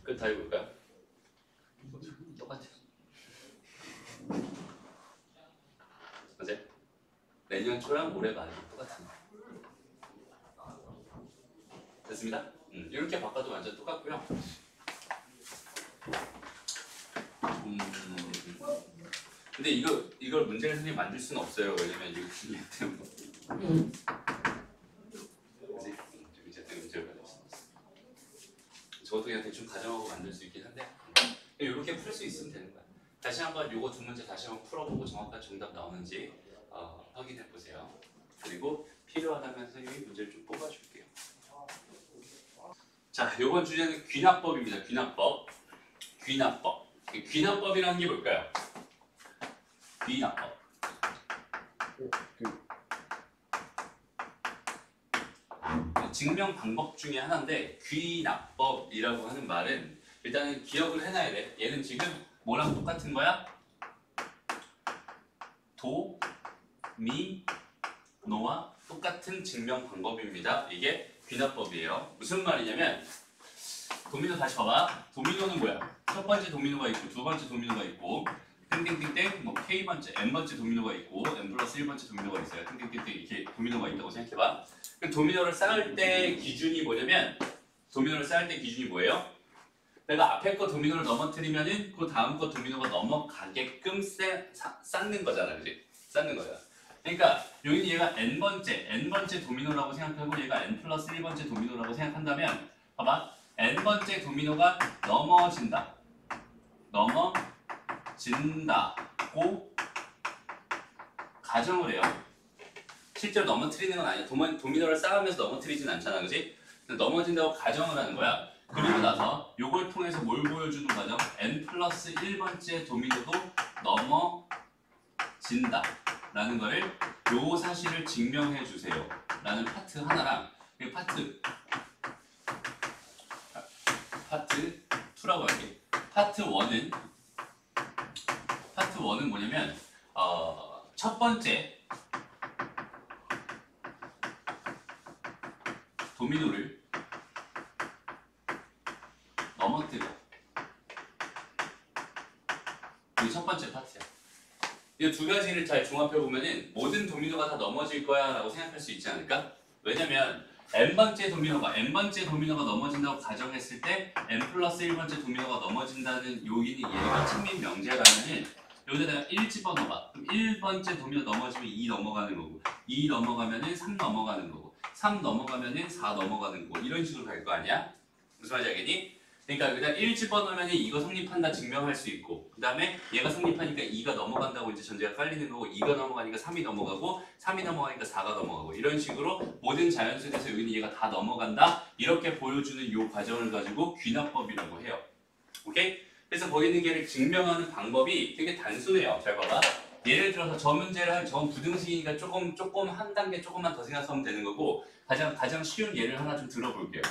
끝 다 해볼까요? 똑같아요. 맞아요? 내년 초랑 올해 말이 똑같은 거. 됐습니다? 이렇게 바꿔도 완전 똑같고요. 근데 이걸 문제를 선생님 만들 수는 없어요. 왜냐면 이거 이해 때문에. 그지? 이제 때문에 문제를 만들 수는 없어. 저도 그냥 대충 가정하고 만들 수 있긴 한데 이렇게 풀 수 있으면 되는 거야. 다시 한번 요거 두 문제 다시 한번 풀어보고 정확한 정답 나오는지 확인해 보세요. 그리고 필요하다면 선생님이 문제를 좀 뽑아줄게요. 자, 요번 주제는 귀납법입니다. 귀납법. 귀납법이라는 게 뭘까요? 귀납법. 증명 방법 중에 하나인데 귀납법이라고 하는 말은 일단은 기억을 해놔야 돼. 얘는 지금 뭐랑 똑같은 거야? 도, 미, 노와 똑같은 증명 방법입니다. 이게 귀납법이에요. 무슨 말이냐면 도미노 다시 봐봐. 도미노는 뭐야? 첫 번째 도미노가 있고 두 번째 도미노가 있고 땡땡땡땡 뭐 K번째, N번째 도미노가 있고 N 플러스 1번째 도미노가 있어요. 땡땡땡땡 이렇게 도미노가 있다고 생각해봐. 그럼 도미노를 쌓을 때 기준이 뭐냐면 도미노를 쌓을 때 기준이 뭐예요? 내가 앞에 거 도미노를 넘어뜨리면은 그 다음 거 도미노가 넘어가게끔 쌓는 거잖아, 그지? 쌓는 거야. 그러니까 여기 얘가 n번째 도미노라고 생각하고 얘가 n 플러스 1번째 도미노라고 생각한다면 봐봐. n번째 도미노가 넘어진다고 가정을 해요. 실제로 넘어뜨리는 건 아니야. 도미노를 쌓으면서 넘어뜨리진 않잖아, 그지? 넘어진다고 가정을 하는 거야. 그리고 나서 요걸 통해서 뭘 보여주는 과정? n 플러스 1번째 도미노도 넘어진다 라는 거를 요 사실을 증명해 주세요 라는 파트 하나랑 이 파트 2라고 할게. 파트 1은 뭐냐면 첫 번째 도미노를 넘어뜨려. 이게 첫 번째 파트야. 이 두 가지를 잘 종합해 보면은 모든 도미노가 다 넘어질 거야라고 생각할 수 있지 않을까? 왜냐면 n번째 도미노가 넘어진다고 가정했을 때 n 플러스 1번째 도미노가 넘어진다는 요인이 얘가 측면 명제라면은 여기다가 1 집어넣어봐. 그럼 1번째 도미노 넘어지면 2 넘어가는 거고 2 넘어가면은 3 넘어가는 거고 3 넘어가면은 4 넘어가는 거고 이런 식으로 갈 거 아니야? 무슨 말인지 알겠니? 그러니까 그냥 1 집어넣으면 이거 성립한다 증명할 수 있고 그 다음에 얘가 성립하니까 2가 넘어간다고 이제 전제가 깔리는 거고 2가 넘어가니까 3이 넘어가고 3이 넘어가니까 4가 넘어가고 이런 식으로 모든 자연수에서 여기는 얘가 다 넘어간다 이렇게 보여주는 요 과정을 가지고 귀납법이라고 해요. 오케이? 그래서 거기 있는 게를 증명하는 방법이 되게 단순해요. 잘 봐봐. 예를 들어서 저 문제를 저 부등식이니까 조금 한 단계 조금만 더 생각하면 되는 거고 가장 쉬운 예를 하나 좀 들어볼게요.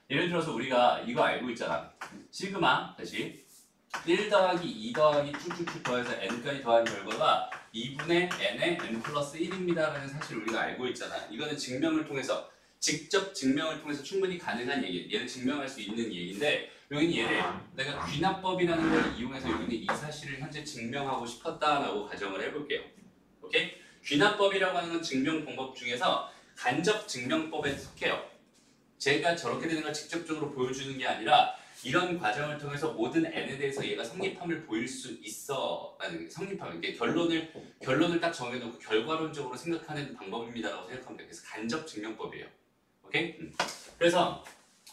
예를 들어서 우리가 이거 알고 있잖아. 시그마 다시 1 더하기 2 더하기 쭉쭉쭉 더해서 n까지 더한 결과가 2분의 n의 n 플러스 1입니다 라는 사실을 우리가 알고 있잖아. 이거는 증명을 통해서 직접 증명을 통해서 충분히 가능한 얘기, 얘를 증명할 수 있는 얘기인데 여기는 얘를 내가 귀납법이라는 걸 이용해서 여기는 이 사실을 현재 증명하고 싶었다라고 가정을 해볼게요. 오케이? 귀납법이라고 하는 건 증명 방법 중에서 간접 증명법에 속해요. 제가 저렇게 되는 걸 직접적으로 보여주는 게 아니라 이런 과정을 통해서 모든 n에 대해서 얘가 성립함을 보일 수 있어 라는 성립함, 이게 결론을 딱 정해놓고 결과론적으로 생각하는 방법입니다라고 생각하면 돼요. 그래서 간접 증명법이에요. 오케이? 그래서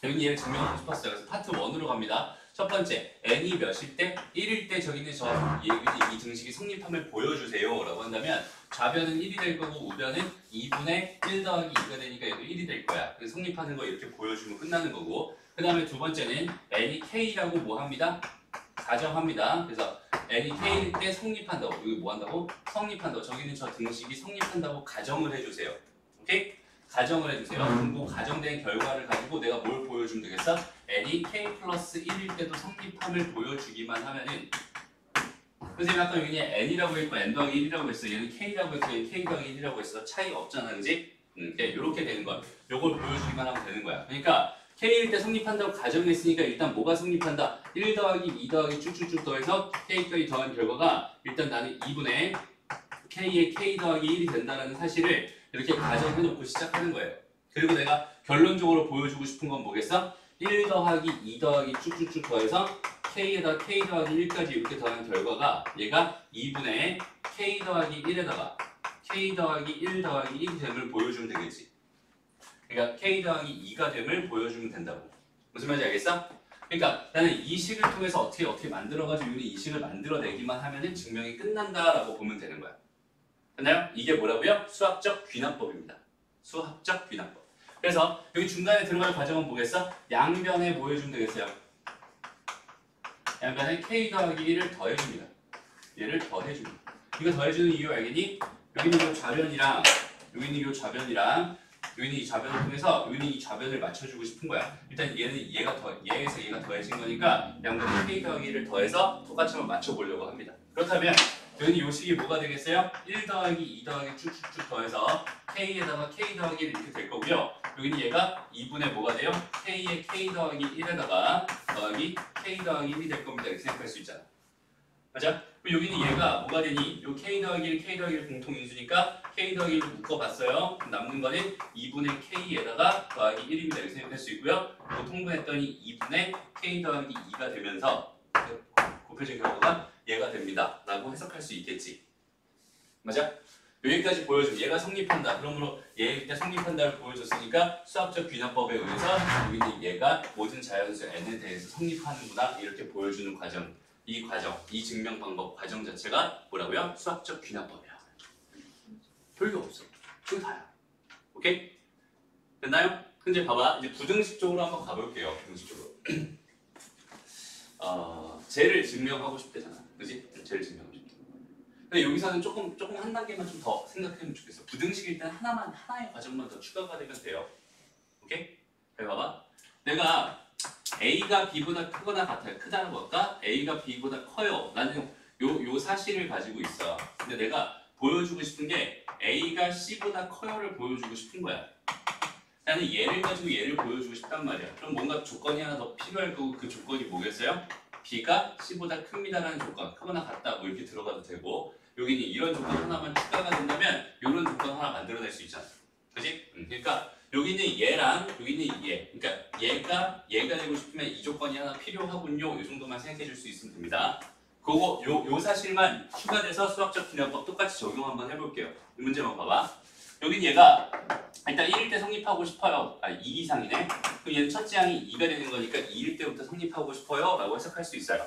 여기 얘를 증명하고 싶었어요. 그래서 파트 1으로 갑니다. 첫 번째, n이 몇일 때? 1일 때 저기는 이 등식이 성립함을 보여주세요 라고 한다면 좌변은 1이 될 거고 우변은 2분의 1 더하기 2가 되니까 얘도 1이 될 거야. 그래서 성립하는 거 이렇게 보여주면 끝나는 거고 그 다음에 두 번째는 n이 k라고 뭐 합니다? 가정합니다. 그래서 n이 k일 때 성립한다고. 여기 뭐 한다고? 성립한다고. 저기는 저 등식이 성립한다고 가정을 해주세요. 오케이? 가정을 해주세요. 그럼 그 가정된 결과를 가지고 내가 뭘 보여주면 되겠어? n이 k 플러스 1일 때도 성립함을 보여주기만 하면은 선생님 아까 여기 n이라고 했고 n 더하기 1이라고 했어. 얘는 k라고 했고 얘는 k 더하기 1이라고 했어. 차이가 없잖아, 그지? 이렇게 되는 거야. 요걸 보여주기만 하면 되는 거야. 그러니까 k일 때 성립한다고 가정했으니까 일단 뭐가 성립한다? 1 더하기 2 더하기 쭉쭉쭉 더해서 k까지 더한 결과가 일단 나는 2분의 k의 k 더하기 1이 된다는 사실을 이렇게 가정해놓고 시작하는 거예요. 그리고 내가 결론적으로 보여주고 싶은 건 뭐겠어? 1 더하기 2 더하기 쭉쭉쭉 더해서 k에다 k 더하기 1까지 이렇게 더한 결과가 얘가 2분의 k 더하기 1에다가 k 더하기 1 더하기 1이 됨을 보여주면 되겠지. 그러니까 k 더하기 2가 됨을 보여주면 된다고. 무슨 말인지 알겠어? 그러니까 나는 이 식을 통해서 어떻게 만들어가지고 이 식을 만들어내기만 하면은 증명이 끝난다라고 보면 되는 거야. 됐나요? 이게 뭐라고요? 수학적 귀납법입니다. 수학적 귀납법. 그래서 여기 중간에 들어갈 과정은 뭐겠어? 양변에 뭐 해주면 되겠어요? 양변에 k 더하기 1을 더해줍니다. 얘를 더해줍니다. 이거 더해주는 이유 알겠니? 여기는 이 좌변이랑 여기는 이 좌변이랑 여기는 이 좌변을 통해서 여기는 이 좌변을 맞춰주고 싶은 거야. 일단 얘에서 얘가 더해진 거니까 양변에 k 더하기 1을 더해서 똑같이 한번 맞춰보려고 합니다. 그렇다면 여기 요 식이 뭐가 되겠어요? 1 더하기 2 더하기 쭉쭉쭉 더해서 k에다가 k 더하기 1 이렇게 될 거고요. 여기는 얘가 2분의 뭐가 돼요? k에 k 더하기 1에다가 더하기 k 더하기 1이 될 겁니다. 이렇게 생각할 수 있잖아. 맞아? 그럼 여기는 얘가 뭐가 되니? 요 k 더하기 1, k 더하기 1 공통인수니까 k 더하기 1로 묶어봤어요. 그럼 남는 거는 2분의 k에다가 더하기 1입니다. 이렇게 생각할 수 있고요. 이거 통분했더니 2분의 k 더하기 2가 되면서 곱해진 결과가 얘가 됩니다. 라고 해석할 수 있겠지. 맞아? 여기까지 보여주면 얘가 성립한다. 그러므로 얘가 성립한다를 보여줬으니까 수학적 균형법에 의해서 여기는 얘가 모든 자연수 n에 대해서 성립하는구나 이렇게 보여주는 과정. 이 과정, 이 증명 방법 과정 자체가 뭐라고요? 수학적 균형법이야. 별게 없어. 그거 다야. 오케이? 됐나요? 근데 봐봐. 이제 부등식 쪽으로 한번 가볼게요. 부등식 쪽으로. 쟤를 증명하고 싶대잖아. 그지? 쟤를 증명하고 싶대. 근데 여기서는 조금 한 단계만 좀 더 생각하면 좋겠어. 부등식일 때는 하나의 과정만 더 추가가 되면 돼요. 오케이? 잘 봐봐. 내가 A가 B보다 크거나 같아요. 크다는 걸까? A가 B보다 커요. 나는 요 사실을 가지고 있어. 근데 내가 보여주고 싶은 게 A가 C보다 커요를 보여주고 싶은 거야. 나는 얘를 가지고 얘를 보여주고 싶단 말이야. 그럼 뭔가 조건이 하나 더 필요할 거고 그 조건이 뭐겠어요? B가 C보다 큽니다라는 조건. 크거나 같다 뭐 이렇게 들어가도 되고 여기는 이런 조건 하나만 추가가 된다면 이런 조건 하나 만들어낼 수 있잖아. 그치? 그러니까 여기는 얘랑 여기는 얘. 그러니까 얘가 되고 싶으면 이 조건이 하나 필요하군요. 이 정도만 생각해 줄 수 있으면 됩니다. 그거 요 사실만 추가돼서 수학적 균형법 똑같이 적용 한번 해볼게요. 이 문제만 봐봐. 여긴 얘가 일단 1일 때 성립하고 싶어요. 2 이상이네. 그럼 얘는 첫째 항이 2가 되는 거니까 2일 때부터 성립하고 싶어요. 라고 해석할 수 있어요.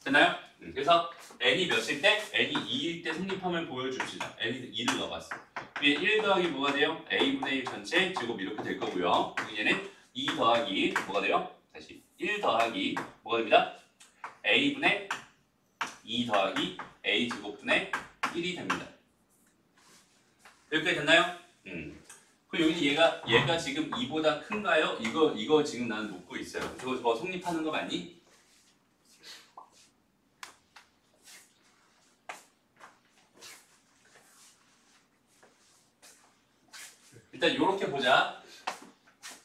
됐나요? 그래서 n이 몇일 때? n이 2일 때 성립함을 보여줍시다. n이 2를 넣어봤어. 위에 1 더하기 뭐가 돼요? a분의 1 전체 제곱 이렇게 될 거고요. 얘는 2 더하기 뭐가 돼요? 다시 1 더하기 뭐가 됩니다? a분의 2 더하기 a 제곱분의 1이 됩니다. 여기까지 됐나요? 그럼 여기 얘가 지금 2보다 큰가요? 이거 지금 나는 묻고 있어요. 저거 성립하는 거 맞니? 일단 요렇게 보자.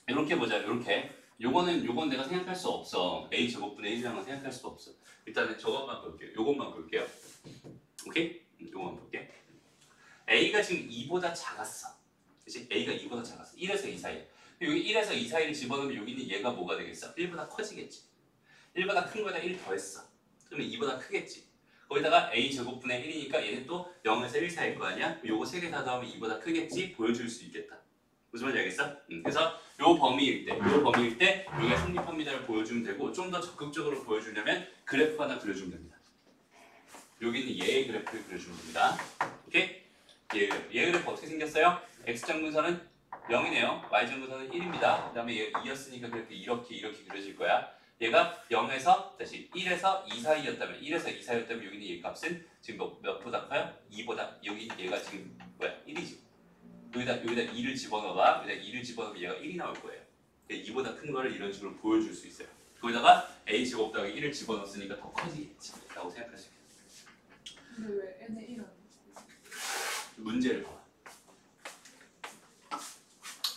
요렇게. 요건 내가 생각할 수 없어. a 제곱분의 1이랑은 생각할 수 없어. 일단은 저것만 볼게요. 요것만 볼게요. 오케이? 요것만 볼게. a가 지금 2보다 작았어. 그치? a가 2보다 작았어. 1에서 2 사이. 여기 1에서 2 사이를 집어넣으면 여기는 얘가 뭐가 되겠어? 1보다 커지겠지. 1보다 큰 거에다 1 더했어. 그러면 2보다 크겠지. 거기다가 a 제곱분의 1이니까 얘는 또 0에서 1 사이일 거 아니야? 요거 3개 다 더하면 2보다 크겠지? 보여줄 수 있겠다. 무슨 말인지 알겠어? 그래서 요 범위일 때 여기가 성립합니다를 보여주면 되고 좀 더 적극적으로 보여주려면 그래프 하나 그려주면 됩니다. 여기는 얘의 그래프를 그려주면 됩니다. 오케이? 얘 그래프 어떻게 생겼어요? x정근선은 0이네요. y정근선은 1입니다. 그 다음에 얘가 2였으니까 이렇게 그려질 거야. 얘가 0에서 다시 1에서 2 사이였다면 1에서 2 사이였다면 여기는 얘 값은 지금 몇보다 커요? 2보다. 여기 얘가 지금 뭐야? 1이지. 여기다 2를 집어넣어봐. 여기다 2를 집어넣으면 얘가 1이 나올 거예요. 2보다 큰 거를 이런 식으로 보여줄 수 있어요. 거기다가 a 제곱 더하기 1을 집어넣었으니까 더 커지겠지 라고 생각할 수 있어요. 근데 왜 n에 1은? 문제를 봐.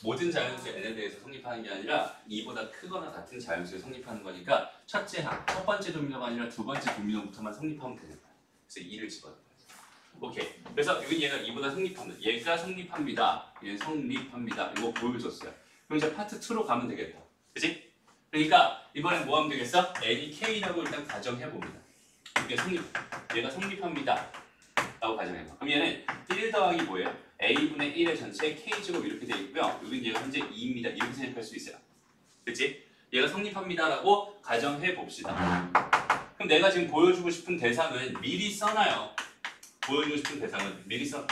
모든 자연수 n에 대해서 성립하는 게 아니라 2보다 크거나 같은 자연수에 성립하는 거니까 첫째 항, 첫 번째 도미노가 아니라 두 번째 도미노부터만 성립하면 되는 거야. 그래서 2를 집어넣어요. 오케이. 그래서 여기 얘가 2보다 성립합니다. 얘가 성립합니다. 얘는 성립합니다. 이거 보여줬어요. 그럼 이제 파트 2로 가면 되겠다. 그치? 그러니까 이번엔 뭐 하면 되겠어? n이 k라고 일단 가정해봅니다. 얘가 성립합니다. 라고 가정해봐. 그럼 얘는 1 더하기 뭐예요? a분의 1의 전체 k제곱 이렇게 되어 있고요. 여기는 얘가 현재 2입니다. 이렇게 생각할 수 있어요. 그치? 얘가 성립합니다. 라고 가정해봅시다. 그럼 내가 지금 보여주고 싶은 대상은 미리 써놔요. 보여주고 싶은 대상은 미리 써.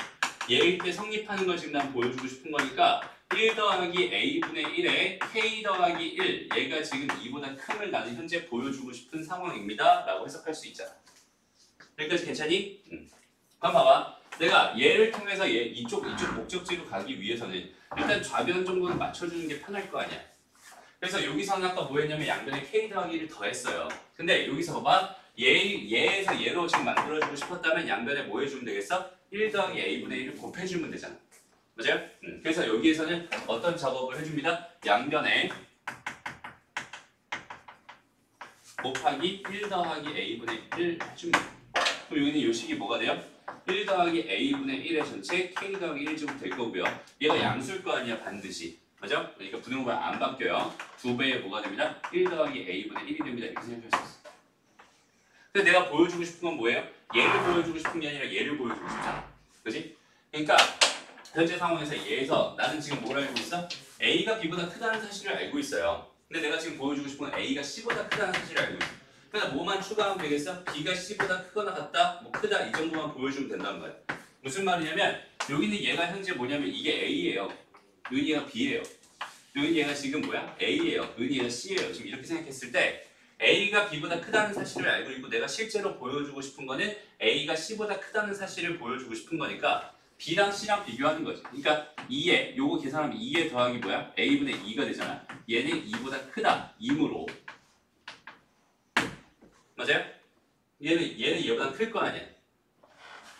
얘일 때 성립하는 걸 지금 난 보여주고 싶은 거니까 1 더하기 a분의 1에 k 더하기 1 얘가 지금 2보다 큼을 나는 현재 보여주고 싶은 상황입니다. 라고 해석할 수 있잖아. 여기까지 괜찮니? 그럼 봐봐. 내가 얘를 통해서 이쪽 목적지로 가기 위해서는 일단 좌변 정도는 맞춰주는 게 편할 거 아니야. 그래서 여기서는 아까 뭐 했냐면 양변에 k 더하기 1을 더했어요. 근데 여기서 봐봐. 얘에서 얘로 지금 만들어주고 싶었다면 양변에 뭐 해주면 되겠어? 1 더하기 a분의 1을 곱해주면 되잖아. 맞아요? 그래서 여기에서는 어떤 작업을 해줍니다. 양변에 곱하기 1 더하기 a분의 1 해줍니다. 그럼 여기는 이 식이 뭐가 돼요? 1 더하기 a분의 1의 전체 k 더하기 1제곱 될 거고요. 얘가 양수일 거 아니야 반드시. 맞죠? 그러니까 부등호가 안 바뀌어요. 2배의 뭐가 됩니다? 1 더하기 a분의 1이 됩니다. 이렇게 생각할 수 있어. 근데 내가 보여주고 싶은 건 뭐예요? 얘를 보여주고 싶은 게 아니라 얘를 보여주고 싶잖아. 그지? 그러니까 현재 상황에서 얘에서 나는 지금 뭘 알고 있어? A가 B보다 크다는 사실을 알고 있어요. 근데 내가 지금 보여주고 싶은 건 A가 C보다 크다는 사실을 알고 있어. 그러니까 뭐만 추가하면 되겠어? B가 C보다 크거나 같다? 뭐 크다 이 정도만 보여주면 된다는 거야. 무슨 말이냐면 여기는 얘가 현재 뭐냐면 이게 A예요. 여기 얘가 B예요. 여기 얘가 지금 뭐야? A예요. 여기 얘가 C예요. 지금 이렇게 생각했을 때 A가 B보다 크다는 사실을 알고 있고 내가 실제로 보여주고 싶은 거는 A가 C보다 크다는 사실을 보여주고 싶은 거니까 B랑 C랑 비교하는 거지. 그러니까 2에 요거 계산하면 2에 더하기 뭐야? A분의 2가 되잖아. 얘는 2보다 크다. 2무로. 맞아요? 얘는 얘보다 클 거 아니야.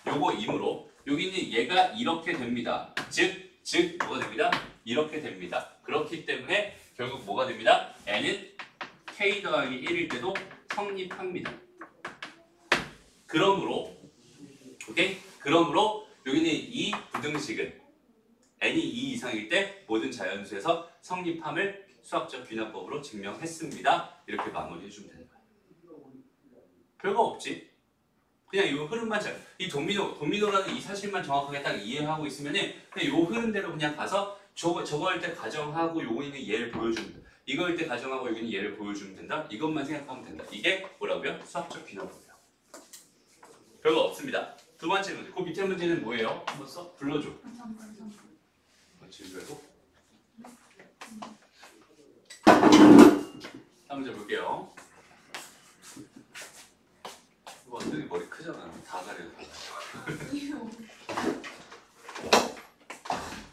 요거 2무로. 여기는 얘가 이렇게 됩니다. 즉 뭐가 됩니다? 이렇게 됩니다. 그렇기 때문에 결국 뭐가 됩니다? n은 k 더하기 1일 때도 성립합니다. 그러므로 오케이? 그러므로 여기는 이 부등식은 n이 2 이상일 때 모든 자연수에서 성립함을 수학적 귀납법으로 증명했습니다. 이렇게 마무리해주면 되는 거야. 별거 없지. 그냥 이 흐름만 이 도미노라는 이 사실만 정확하게 딱 이해하고 있으면은 그냥 이 흐름대로 그냥 가서 저거 할 때 가정하고 요거는 얘를 보여주면 된다. 이거 할 때 가정하고 여기는 얘를 보여주면 된다. 이것만 생각하면 된다. 이게 뭐라고요? 수학적 귀납법이에요. 별거 없습니다. 두 번째 문제. 그 밑에 문제는 뭐예요? 한번 써? 불러줘. 지금 말고. 다음 문제 볼게요. 완전히 머리 크잖아. 다 가려.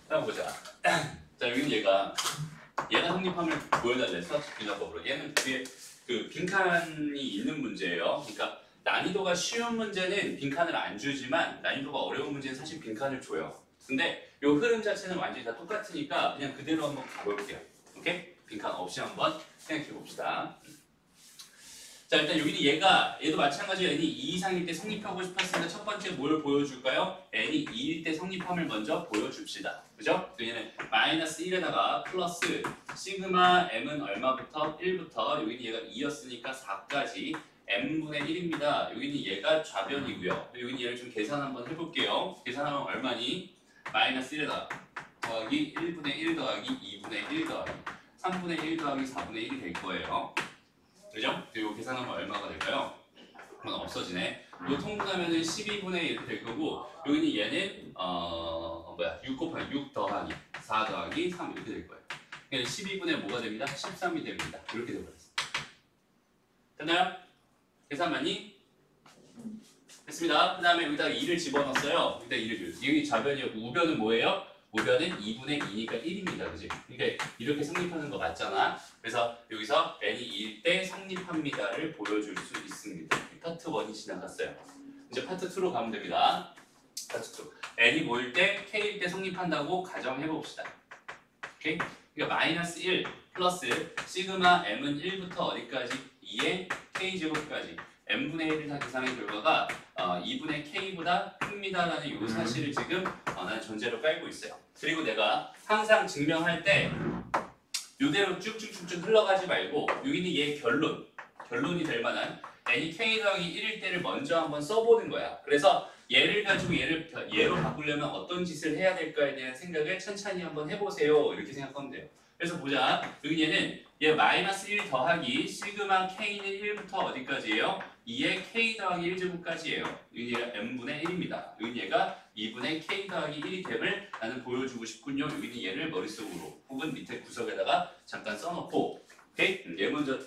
다음 보자. 자 여기는 얘가 성립함을 보여달랬어. 귀납법으로. 얘는 뒤에 그 빈칸이 있는 문제예요. 그러니까 난이도가 쉬운 문제는 빈칸을 안 주지만 난이도가 어려운 문제는 사실 빈칸을 줘요. 근데 이 흐름 자체는 완전히 다 똑같으니까 그냥 그대로 한번 가볼게요. 오케이? 빈칸 없이 한번 생각해 봅시다. 자 일단 여기는 얘도 마찬가지로 n이 2 이상일 때 성립하고 싶었으니까 첫 번째 뭘 보여줄까요? n이 2일 때 성립함을 먼저 보여줍시다. 그죠? 얘는 마이너스 1에다가 플러스 시그마 m은 얼마부터? 1부터 여기는 얘가 2였으니까 4까지 m분의 1입니다. 여기는 얘가 좌변이고요. 여기는 얘를 좀 계산 한번 해볼게요. 계산하면 얼마니? 마이너스 1에다가 더하기 1분의 1 더하기 2분의 1 더하기 3분의 1 더하기 4분의 1이 될 거예요. 그죠? 이거 계산하면 얼마가 될까요? 그건 없어지네. 이거 통분하면은 12분의 1 될 거고 여기는 얘는 6 곱하기 6 더하기 4 더하기 3 이렇게 될 거예요. 그러니까 12분의 뭐가 됩니다? 13이 됩니다. 이렇게 돼버렸어. 됐나요? 계산 많이? 됐습니다. 그 다음에 여기다가 2를 집어넣었어요. 여기다 2를 여기 좌변이었고 우변은 뭐예요? 우변은 2분의 2니까 1입니다. 그지? 그러니까 이렇게 성립하는 거 맞잖아. 그래서 여기서 n이 2일 때 성립합니다를 보여줄 수 있습니다. 파트 1이 지나갔어요. 이제 파트 2로 가면 됩니다. 파트 2. n이 뭐일 때 k일 때 성립한다고 가정해 봅시다. 오케이? 그러니까 마이너스 1 플러스 시그마 m은 1부터 어디까지? 2의 k제곱까지 m분의 1을 다 계산한 결과가 2분의 k보다 큽니다라는 이 사실을 지금 나는 전제로 깔고 있어요. 그리고 내가 항상 증명할 때 이대로 쭉쭉쭉쭉 흘러가지 말고 여기는 얘 결론이 될 만한 n이 k 더하기 1일 때를 먼저 한번 써보는 거야. 그래서 얘를 가지고 얘로 바꾸려면 어떤 짓을 해야 될까에 대한 생각을 천천히 한번 해보세요. 이렇게 생각하면 돼요. 그래서 보자. 여기 얘 마이너스 1 더하기 시그마 k는 1부터 어디까지예요? 2의 k 더하기 1제곱까지예요. 여기 얘가 m분의 1입니다. 여기 얘가 2분의 k 더하기 1이 됨을 나는 보여주고 싶군요. 여기는 얘를 머릿속으로 혹은 밑에 구석에다가 잠깐 써놓고 오케이? 얘 먼저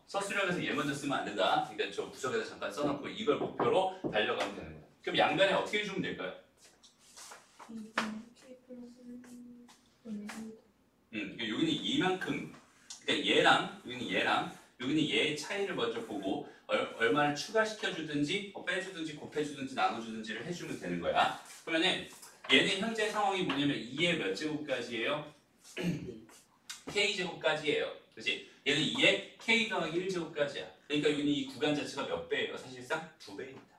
서술형에서 얘 먼저 쓰면 안 된다. 그러니까 저 구석에다 잠깐 써놓고 이걸 목표로 달려가면 되는 거예요. 그럼 양변에 어떻게 해주면 될까요? 그러니까 여기는 이만큼 그러니까 여기는 얘의 차이를 먼저 보고 얼마를 추가시켜 주든지 빼주든지 곱해주든지 나눠주든지를 해주면 되는 거야. 그러면은 얘는 현재 상황이 뭐냐면 2의 몇 제곱까지예요? k제곱까지예요. 그렇지? 얘는 2의 k 더하기 1제곱까지야. 그러니까 여기는 이 구간 자체가 몇 배예요? 사실상 2배입니다.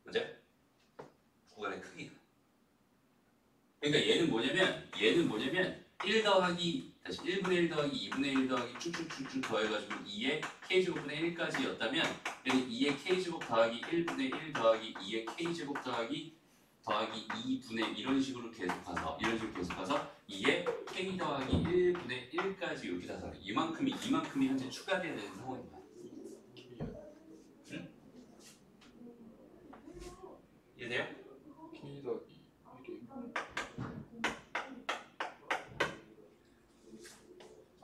맞아요? 구간의 크기가. 그러니까 얘는 뭐냐면 1 더하기 다시 1분의 1 더하기 2분의 1 더하기 쭉쭉쭉쭉 더해가지고 2의 k제곱분의 1까지였다면 얘는 2의 k제곱 더하기 1분의 1 더하기 2의 k제곱 더하기 2분의 이런 식으로 계속 가서 2의 k 더하기 1분의 1까지 이렇게 다 더해. 이만큼이 현재 추가돼야 되는 상황입니다. 응? 이해돼요? K 더하기 1이에요.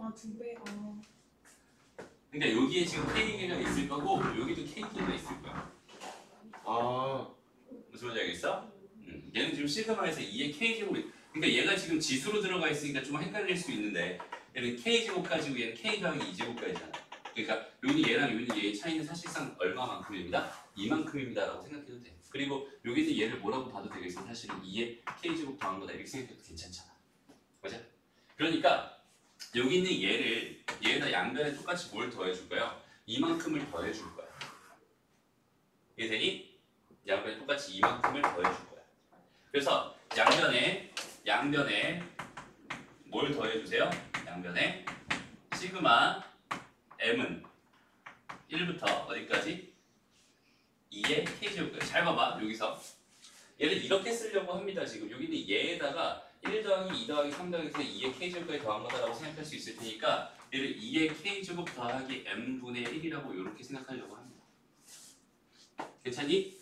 아, 2배. 아. 그러니까 여기에 지금 k개가 있을 거고 여기도 k개가 있을 거야. 아, 무슨 말인지 알겠어? 얘는 지금 시그마에서 2의 k제곱이 그러니까 얘가 지금 지수로 들어가 있으니까 좀 헷갈릴 수 있는데 얘는 k제곱까지고 얘는 k 더하기 2제곱까지잖아. 그러니까 여기는 얘의 차이는 사실상 얼마만큼입니다? 이만큼입니다 라고 생각해도 돼. 그리고 여기는 얘를 뭐라고 봐도 되겠어. 사실은 2의 k제곱 더한 거다 이렇게 생각해도 괜찮잖아. 맞아? 그러니까 여기 있는 얘에다 양변에 똑같이 뭘 더해줄까요? 이만큼을 더해줄 거야. 이해되니? 양변에 똑같이 이만큼을 더해줄 거야. 그래서 양변에 뭘 더해주세요? 양변에 시그마 m은 1부터 어디까지? 2의 k제곱까지. 잘 봐봐 여기서 얘를 이렇게 쓰려고 합니다. 지금 여기는 얘에다가 1 더하기 2 더하기 3 더하기 4 2의 k제곱까지 더한 거다라고 생각할 수 있을 테니까 얘를 2의 k제곱 더하기 m분의 1이라고 이렇게 생각하려고 합니다. 괜찮니?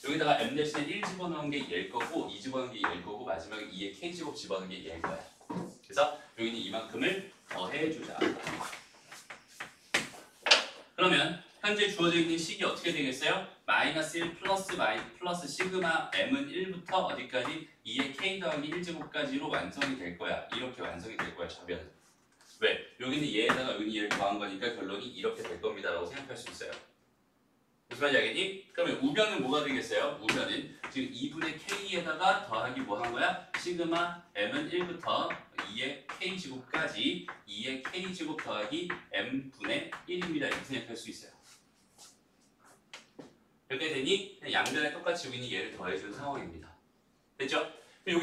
여기다가 m 대신에 1 집어넣은 게 얘일 거고 2 집어넣은 게 얘일 거고 마지막에 2의 k제곱 집어넣은 게 얘일 거야. 그래서 여기는 이만큼을 더해주자. 그러면 현재 주어져 있는 식이 어떻게 되겠어요? 마이너스 1 플러스 시그마 m은 1부터 어디까지? 2의 k 더하기 1제곱까지로 완성이 될 거야. 이렇게 완성이 될 거야, 좌변은. 왜? 여기는 얘에다가 여기는 얘를 더한 거니까 결론이 이렇게 될 겁니다 라고 생각할 수 있어요. 무슨 말인지 알겠니? 그러면 우변은 뭐가 되겠어요? 우변은 지금 2분의 k에다가 더하기 뭐 한 거야? 시그마 m은 1부터 2의 k제곱까지 2의 k제곱 더하기 m분의 1입니다 이렇게 생각할 수 있어요. 이렇게 되니 양변에 똑같이 여기 있는 얘를 더해주는 상황입니다. 됐죠? 그럼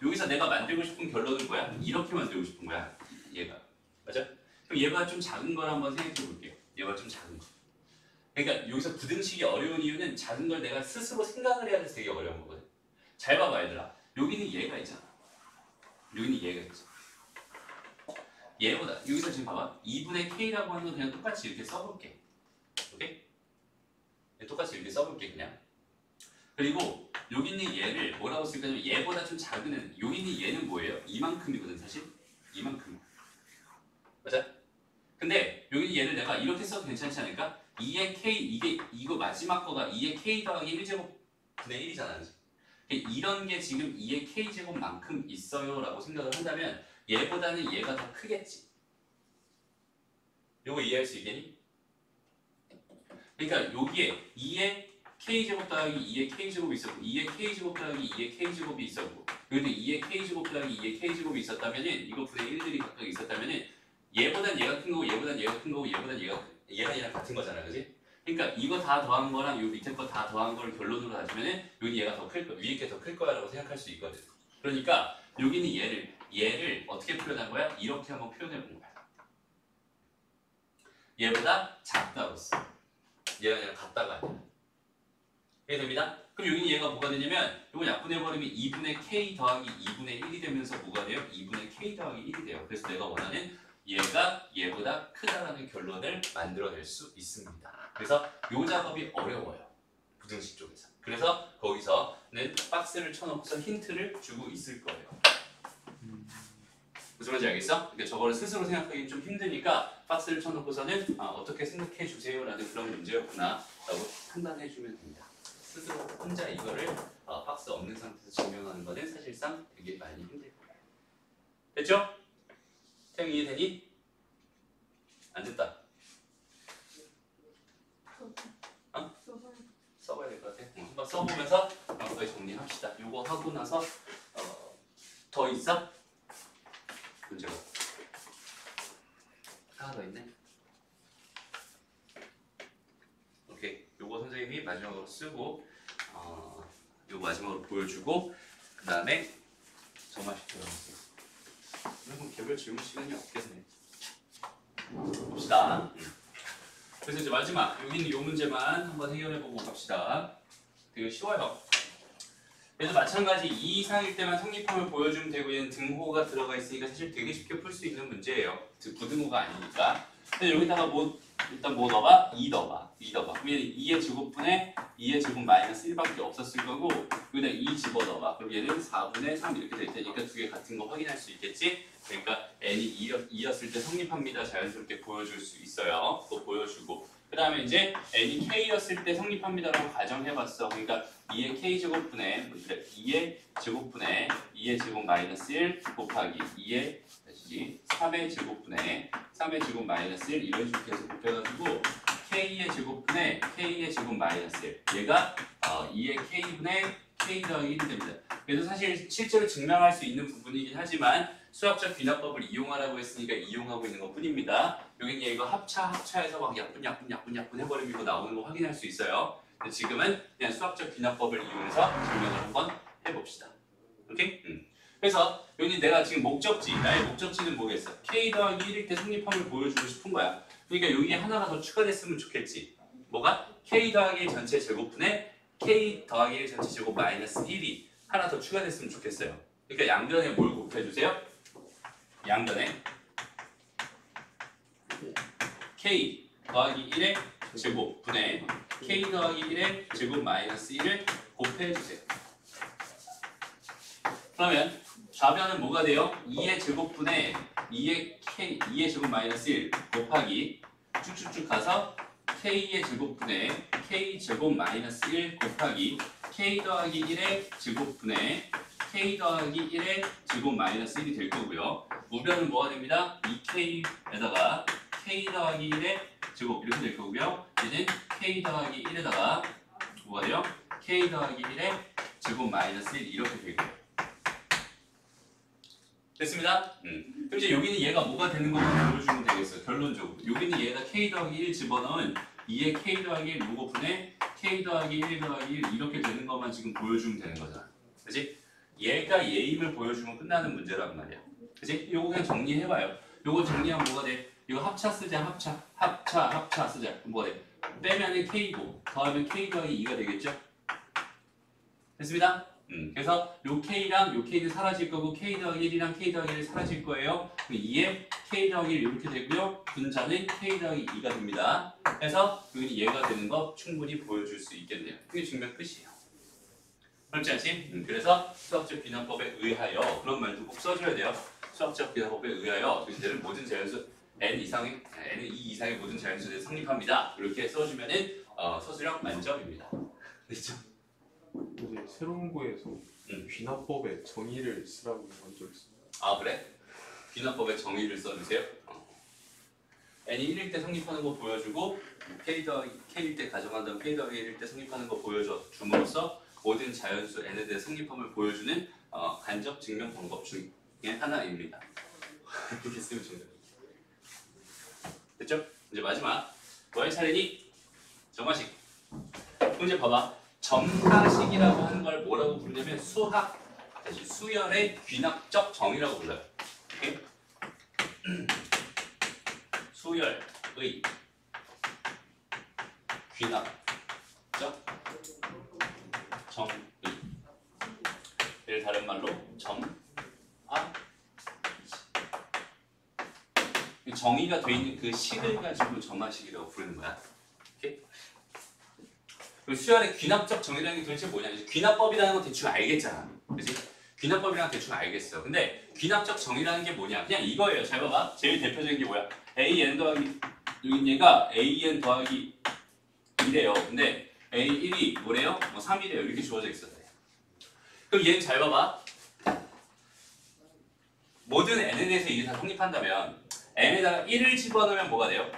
여기서 내가 만들고 싶은 결론은 뭐야? 이렇게 만들고 싶은 거야. 얘가. 맞아? 그럼 얘가 좀 작은 걸 한번 생각해 볼게요. 얘가 좀 작은 거. 그러니까 여기서 부등식이 어려운 이유는 작은 걸 내가 스스로 생각을 해야 돼서 되게 어려운 거거든. 잘 봐봐 얘들아. 여기는 얘가 있잖아. 여기는 얘가 있어. 얘보다 여기서 지금 봐봐. 2분의 k라고 하는 거 그냥 똑같이 이렇게 써볼게. 오케이? 똑같이 이렇게 써볼게 그냥. 그리고 여기 있는 얘를 뭐라고 쓸까요? 얘보다 좀 작은 애는 여기 있는 얘는 뭐예요? 이만큼이거든 사실. 이만큼. 맞아? 근데 여기 얘를 내가 이렇게 써도 괜찮지 않을까? 2의 k 이거 마지막 거가 2의 k 더하기 1제곱 분의 1이잖아. 이런 게 지금 2의 k제곱만큼 있어요 라고 생각을 한다면 얘보다는 얘가 더 크겠지. 요거 이해할 수 있겠니? 그러니까 여기에 2의 k제곱 더하기 2의 k제곱이 있었고 2의 k제곱 더하기 2의 k제곱이 있었고 여기도 2의 k제곱 더하기 2의 k제곱이 있었다면 이거 분의 1들이 각각 있었다면 얘보단 얘가 큰 거고 얘보단 얘가 큰 거고 얘보단 얘가 얘랑 같은 거잖아. 그지? 그러니까 이거 다 더한 거랑 요 밑에 거 다 더한 거를 결론으로 가지면은 여기 얘가 더 클 거, 위에 게 더 클 거야라고 생각할 수 있거든. 그러니까 여기는 얘를 어떻게 표현한 거야? 이렇게 한번 표현해 본 거야. 얘보다 작다고 써. 얘가 그냥 같다가 아니야. 이해됩니다? 그럼 여기는 얘가 뭐가 되냐면 이거 약분해버리면 2분의 k 더하기 2분의 1이 되면서 뭐가 돼요? 2분의 k 더하기 1이 돼요. 그래서 내가 원하는 얘가 얘보다 크다라는 결론을 만들어낼 수 있습니다. 그래서 이 작업이 어려워요. 부등식 쪽에서. 그래서 거기서는 박스를 쳐놓고서 힌트를 주고 있을 거예요. 무슨 말인지 알겠어? 그러니까 저거를 스스로 생각하기 좀 힘드니까 박스를 쳐놓고서는 어떻게 생각해 주세요 라는 그런 문제였구나 라고 판단해 주면 됩니다. 스스로 혼자 이거를 박스 없는 상태에서 증명하는 거는 사실상 되게 많이 힘들 거예요. 됐죠? 태영 이해되니? 안 됐다. 써보면서 거의 정리합시다. 요거 하고 나서 더 있어? 문제가 하나 더 있네. 오케이. 요거 선생님이 마지막으로 쓰고 요 마지막으로 보여주고 그 다음에 정말씩 들어갈게요. 그럼 개별 질문 시간이 없겠네. 봅시다. 그래서 이제 마지막 여기 있는 요 문제만 한번 해결해보고 갑시다. 되게 쉬워요. 그래서 마찬가지 2 이상일 때만 성립함을 보여주면 되고 얘는 등호가 들어가 있으니까 사실 되게 쉽게 풀 수 있는 문제예요. 부등호가 아니니까. 근데 여기다가 일단 뭐 넣어봐? 2 넣어봐. 2 넣어봐. 그러면 2의 제곱분에 2의 제곱 마이너스 1밖에 없었을 거고 여기다 2 집어넣어봐. 그럼 얘는 4분의 3 이렇게 될 테니까 두 개 같은 거 확인할 수 있겠지? 그러니까 n이 2였을 때 성립합니다. 자연스럽게 보여줄 수 있어요. 그거 보여주고 그 다음에 이제 n이 k였을 때 성립합니다라고 가정해봤어. 그러니까 2의 k제곱분에 2의 제곱분에 2의 제곱 마이너스 1 곱하기 2의 3의 제곱분에 3의 제곱 마이너스 1 이런 식으로 계속 곱해가지고 k의 제곱분에 k의 제곱 마이너스 1 얘가 2의 k분의 k 더하기 1이 됩니다. 그래서 사실 실제로 증명할 수 있는 부분이긴 하지만 수학적 귀납법을 이용하라고 했으니까 이용하고 있는 것 뿐입니다. 여기는 이거 합차해서 막 약분 해버리면 이거 나오는 거 확인할 수 있어요. 근데 지금은 그냥 수학적 귀납법을 이용해서 증명을 한번 해봅시다. 오케이? 그래서 여기 내가 지금 나의 목적지는 뭐겠어? k 더하기 1일 때 성립함을 보여주고 싶은 거야. 그러니까 여기에 하나가 더 추가됐으면 좋겠지. 뭐가? k 더하기 1 전체 제곱분에 k 더하기 1 전체 제곱 마이너스 1이 하나 더 추가됐으면 좋겠어요. 그러니까 양변에 뭘 곱해주세요? 양변에 k 더하기 1의 제곱분에 k 더하기 1의 제곱 마이너스 1을 곱해주세요. 그러면 좌변은 뭐가 돼요? 2의 제곱분에 2의 제곱 마이너스 1 곱하기 쭉쭉쭉 가서 k의 제곱분에 k 제곱 마이너스 1 곱하기 k 더하기 1의 제곱분에 k 더하기 1의 제곱 마이너스 1이 될 거고요. 우변은 뭐가 됩니다? 2k에다가 k 더하기 1의 제곱 이렇게 될 거고요. 얘는 k 더하기 1에다가 뭐가 돼요? k 더하기 1의 제곱 마이너스 1 이렇게 될 거예요. 됐습니다? 그럼 이제 여기는 얘가 뭐가 되는 것만 보여주면 되겠어요. 결론적으로. 여기는 얘가 k 더하기 1 집어넣은 2의 k 더하기 1 요거분에 k 더하기 1 더하기 1 이렇게 되는 것만 지금 보여주면 되는 거잖아. 그치? 얘가 얘임을 보여주면 끝나는 문제란 말이야. 그치? 요거 그냥 정리해봐요. 요거 정리하면 뭐가 돼? 이거 합차 쓰자. 합차 쓰자. 그럼 뭐가 돼? 빼면은 k고 더하면 k 더하기 2가 되겠죠? 됐습니다? 그래서 요 k랑 요 k는 사라질 거고 k 더하기 1이랑 k 더하기 1이 사라질 거예요. 2에 k 더하기 1 이렇게 되고요. 분자는 k 더하기 2가 됩니다. 그래서 여기 얘가 되는 거 충분히 보여줄 수 있겠네요. 이게 증명 끝이에요. 그렇지 않지? 그래서 수학적 귀납법에 의하여 그런 말도 꼭 써줘야 돼요. 수학적 귀납법에 의하여 문제를 모든 자연수 n은 2 이상의 모든 자연수들이 성립합니다. 이렇게 써주면은 서술형 만점입니다. 됐죠? 이제 새로운 거에서 귀납법의 정의를 쓰라고 먼저 했습니다. 아 그래? 귀납법의 정의를 써주세요. n이 1일 때 성립하는 거 보여주고 k일 때 가정한다면 k 더하기 1일 때 성립하는 거 보여줌으로써 모든 자연수 n에 대해 성립함을 보여주는 간접 증명 방법 중에 하나입니다. 이렇게 쓰면 정답. 됐죠? 이제 마지막 너의 차례니 정화식. 문제 봐봐. 정화식이라고 하는 걸 뭐라고 부르냐면 수열의 귀납적 정의라고 불러요. 오케이? 수열의 귀납적 정의. 얘를 다른 말로 정의가 돼 있는 그 식을 가지고 정화식이라고 부르는 거야. 오케이? 수열의 귀납적 정의라는 게 도대체 뭐냐? 귀납법이라는 건 대충 알겠잖아. 그치? 귀납법이랑 대충 알겠어. 근데 귀납적 정의라는 게 뭐냐? 그냥 이거예요. 잘 봐봐. 제일 대표적인 게 뭐야? an 더하기 여기 얘가 an 더하기 2래요. 근데 a1이 뭐래요? 3이래요. 이렇게 주어져 있어요. 그럼 얘는 잘 봐봐. 모든 n에 대해서 이게 다 성립한다면 n에다가 1을 집어넣으면 뭐가 돼요?